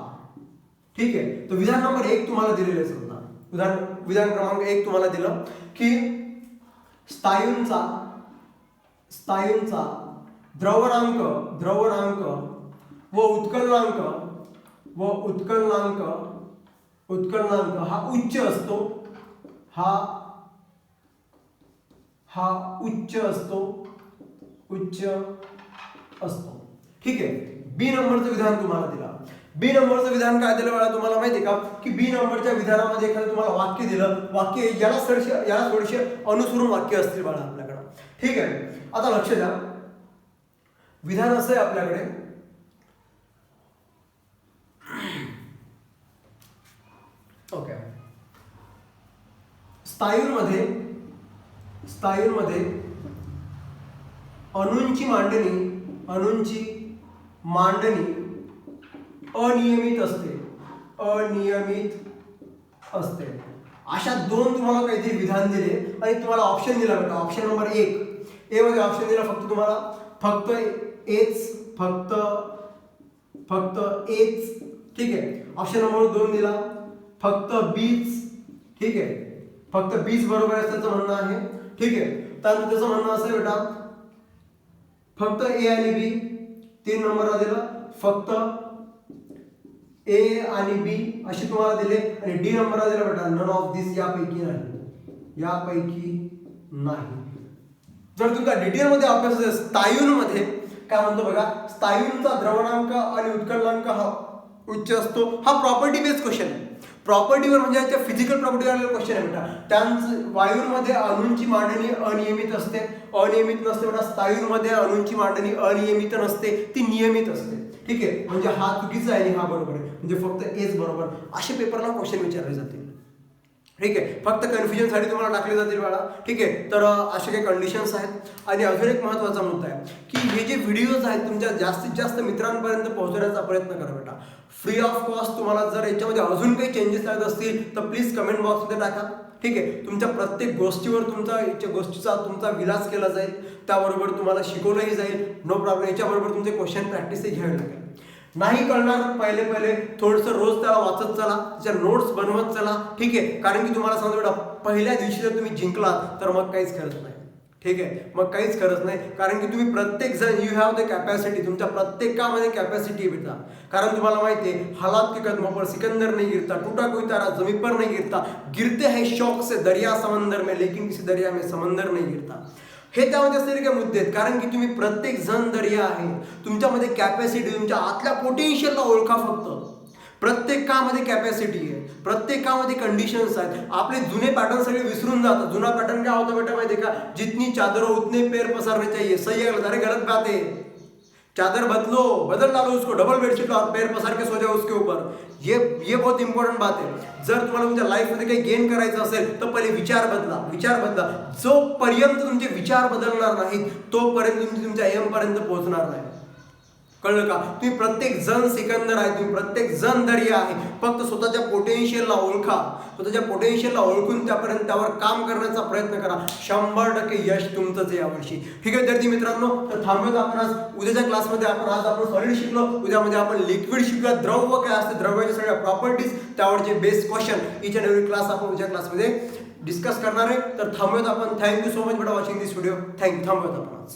ठीक आहे, तर विधान नंबर 1 तुम्हाला दिलेलं आहे. समजा विधान क्रमांक 1 तुम्हाला दिलं की स्थायूंचा द्रवणांक व उत्कलनांक हा उच्च असतो. ठीक आहे, बी नंबरचं विधान तुम्हाला दिला. बी नंबरचं विधान काय दिलं मला तुम्हाला माहिती का? की बी नंबरच्या विधानामध्ये एखादं तुम्हाला वाक्य दिलं, वाक्य याला थोडेसे अनुसरून वाक्य असतील बाळा आपल्याकडे. ठीक आहे, आता लक्ष द्या. विधान असं आहे आपल्याकडे, ओके, स्थायूंमध्ये अणूंची मांडणी अनियमित असते. अशा दोन तुम्हाला काहीतरी विधान दिले आणि तुम्हाला ऑप्शन दिला बेटा. ऑप्शन नंबर 1 ए मध्ये ऑप्शन दिला फक्त तुम्हाला फक्त एच. ठीक आहे, ऑप्शन नंबर 2 दिला फक्त बीच. ठीक आहे, फक्त बीच बरोबर आहे त्याचं म्हणणं आहे. ठीक आहे, त्यानंतर त्याचं म्हणणं असं आहे बेटा फक्त ए आणि बी. 3 नंबरला दिलं फक्त ए आणि बी अशी तुम्हाला दिले. आणि डी नंबरला दिला बेटा नन ऑफ दिस, यापैकी नाही. जर तुमचा डिटेल मध्ये अभ्यास असेल स्थायूंमध्ये काय म्हणतो बघा, स्थायूंचा द्रवणांक आणि उत्कलनांक हा उच्च असतो. हा प्रॉपर्टी बेस्ड क्वेश्चन आहे. प्रॉपर्टीवर म्हणजे याच्या फिजिकल प्रॉपर्टीवर आलेला क्वेश्चन आहे बेटा. त्यांचं वायूंमध्ये अणूंची मांडणी अनियमित असते, अनियमित नसते बेटा. स्थायूंमध्ये अणूंची मांडणी अनियमित नसते, ती नियमित असते. ठीक आहे, म्हणजे हा चुकीचा आहे आणि हा बरोबर आहे, म्हणजे फक्त एच बरोबर. असे पेपरला क्वेश्चन विचारले जातील. ठीक आहे, फक्त कन्फ्युजनसाठी तुम्हाला टाकले जातील बाळा. ठीक आहे, तर असे काही कंडिशन्स आहेत. आणि अजून एक महत्त्वाचा मुद्दा आहे की हे जे व्हिडिओज आहेत तुमच्या जास्तीत जास्त मित्रांपर्यंत पोहोचवण्याचा प्रयत्न करा बेटा. Free of cost. तुम्हाला जर याच्यामध्ये अजून काही चेंजेस लागत असतील तर प्लीज कमेंट बॉक्समध्ये टाका. ठीक आहे, तुमच्या प्रत्येक गोष्टीवर गोष्टीचा तुमचा विलास केला जाईल, त्याबरोबर तुम्हाला शिकवलंही जाईल. No problem. याच्याबरोबर तुमचे क्वेश्चन प्रॅक्टिसही घ्यावी लागेल. नाही कळणार पहिले थोडंसं रोज त्याला वाचत चला, त्याच्या नोट्स बनवत चला. ठीक आहे, कारण की तुम्हाला सांगतो बेटा पहिल्या दिवशी जर तुम्ही जिंकलात तर मग काहीच करत नाही. ठीक आहे, मग काहीच करत नाही, कारण की तुम्ही प्रत्येक जण यू हॅव द कॅपॅसिटी. तुमच्या प्रत्येकामध्ये कॅपॅसिटी बेटा. कारण तुम्हाला माहिती आहे हालात की कदमों पर सिकंदर नहीं गिरता, टूटा कोई तारा जमीन पर नहीं गिरता, गिरते हैं शौक से दरिया समंदर में, लेकिन किसी दरिया में समंदर नहीं गिरता. हे त्यामध्ये असलेले काही मुद्दे आहेत. कारण की तुम्ही प्रत्येक जण दर्या आहे. तुमच्यामध्ये कॅपॅसिटी, तुमच्या आतल्या पोटेन्शियलला ओळखा. फक्त प्रत्येकामध्ये कॅपॅसिटी आहे, प्रत्येकामध्ये कंडिशन्स आहेत. आपले जुने पॅटर्न सगळे विसरून जातात. जुना पॅटर्न काय होता बेटा माहिती आहे का? जितनी चादर उतने पैर पसारने चाहिए. सही है? अरे गलत बात है. चादर बदल डालो उसको, डबल बेडशीट लो, पैर पसार के सो जाओ उसके ऊपर. ये बहुत इंपॉर्टंट बात है. जर तुम्हाला तुमच्या लाईफमध्ये काही गेन करायचं असेल तर पहिले विचार बदला. जोपर्यंत तुमचे विचार बदलणार नाहीत तोपर्यंत तुम्ही तुमच्या एम पर्यंत पोहोचणार नाही. कळलं का? तुम्ही प्रत्येक जण सिकंदर आहे, तुम्ही प्रत्येक जण दर्या आहे. फक्त स्वतःच्या पोटेन्शियलला ओळखा, स्वतःच्या पोटेन्शियलला ओळखून त्यावर काम करण्याचा प्रयत्न करा. 100% यश तुमचंच आहे यावर्षी. ठीक आहे विद्यार्थी मित्रांनो, तर थांबूयात आपण आज. उद्याच्या क्लासमध्ये आपण सॉलिड शिकलो, उद्यामध्ये आपण लिक्विड शिकूया. द्रव्य काय असते, द्रव्याच्या सगळ्या प्रॉपर्टीज, त्यावरचे best question, each and every class आपण उद्या क्लासमध्ये डिस्कस करणार आहे. तर थांबूयात आपण. Thank you so much for watching this video. थांबूयात आपण आज.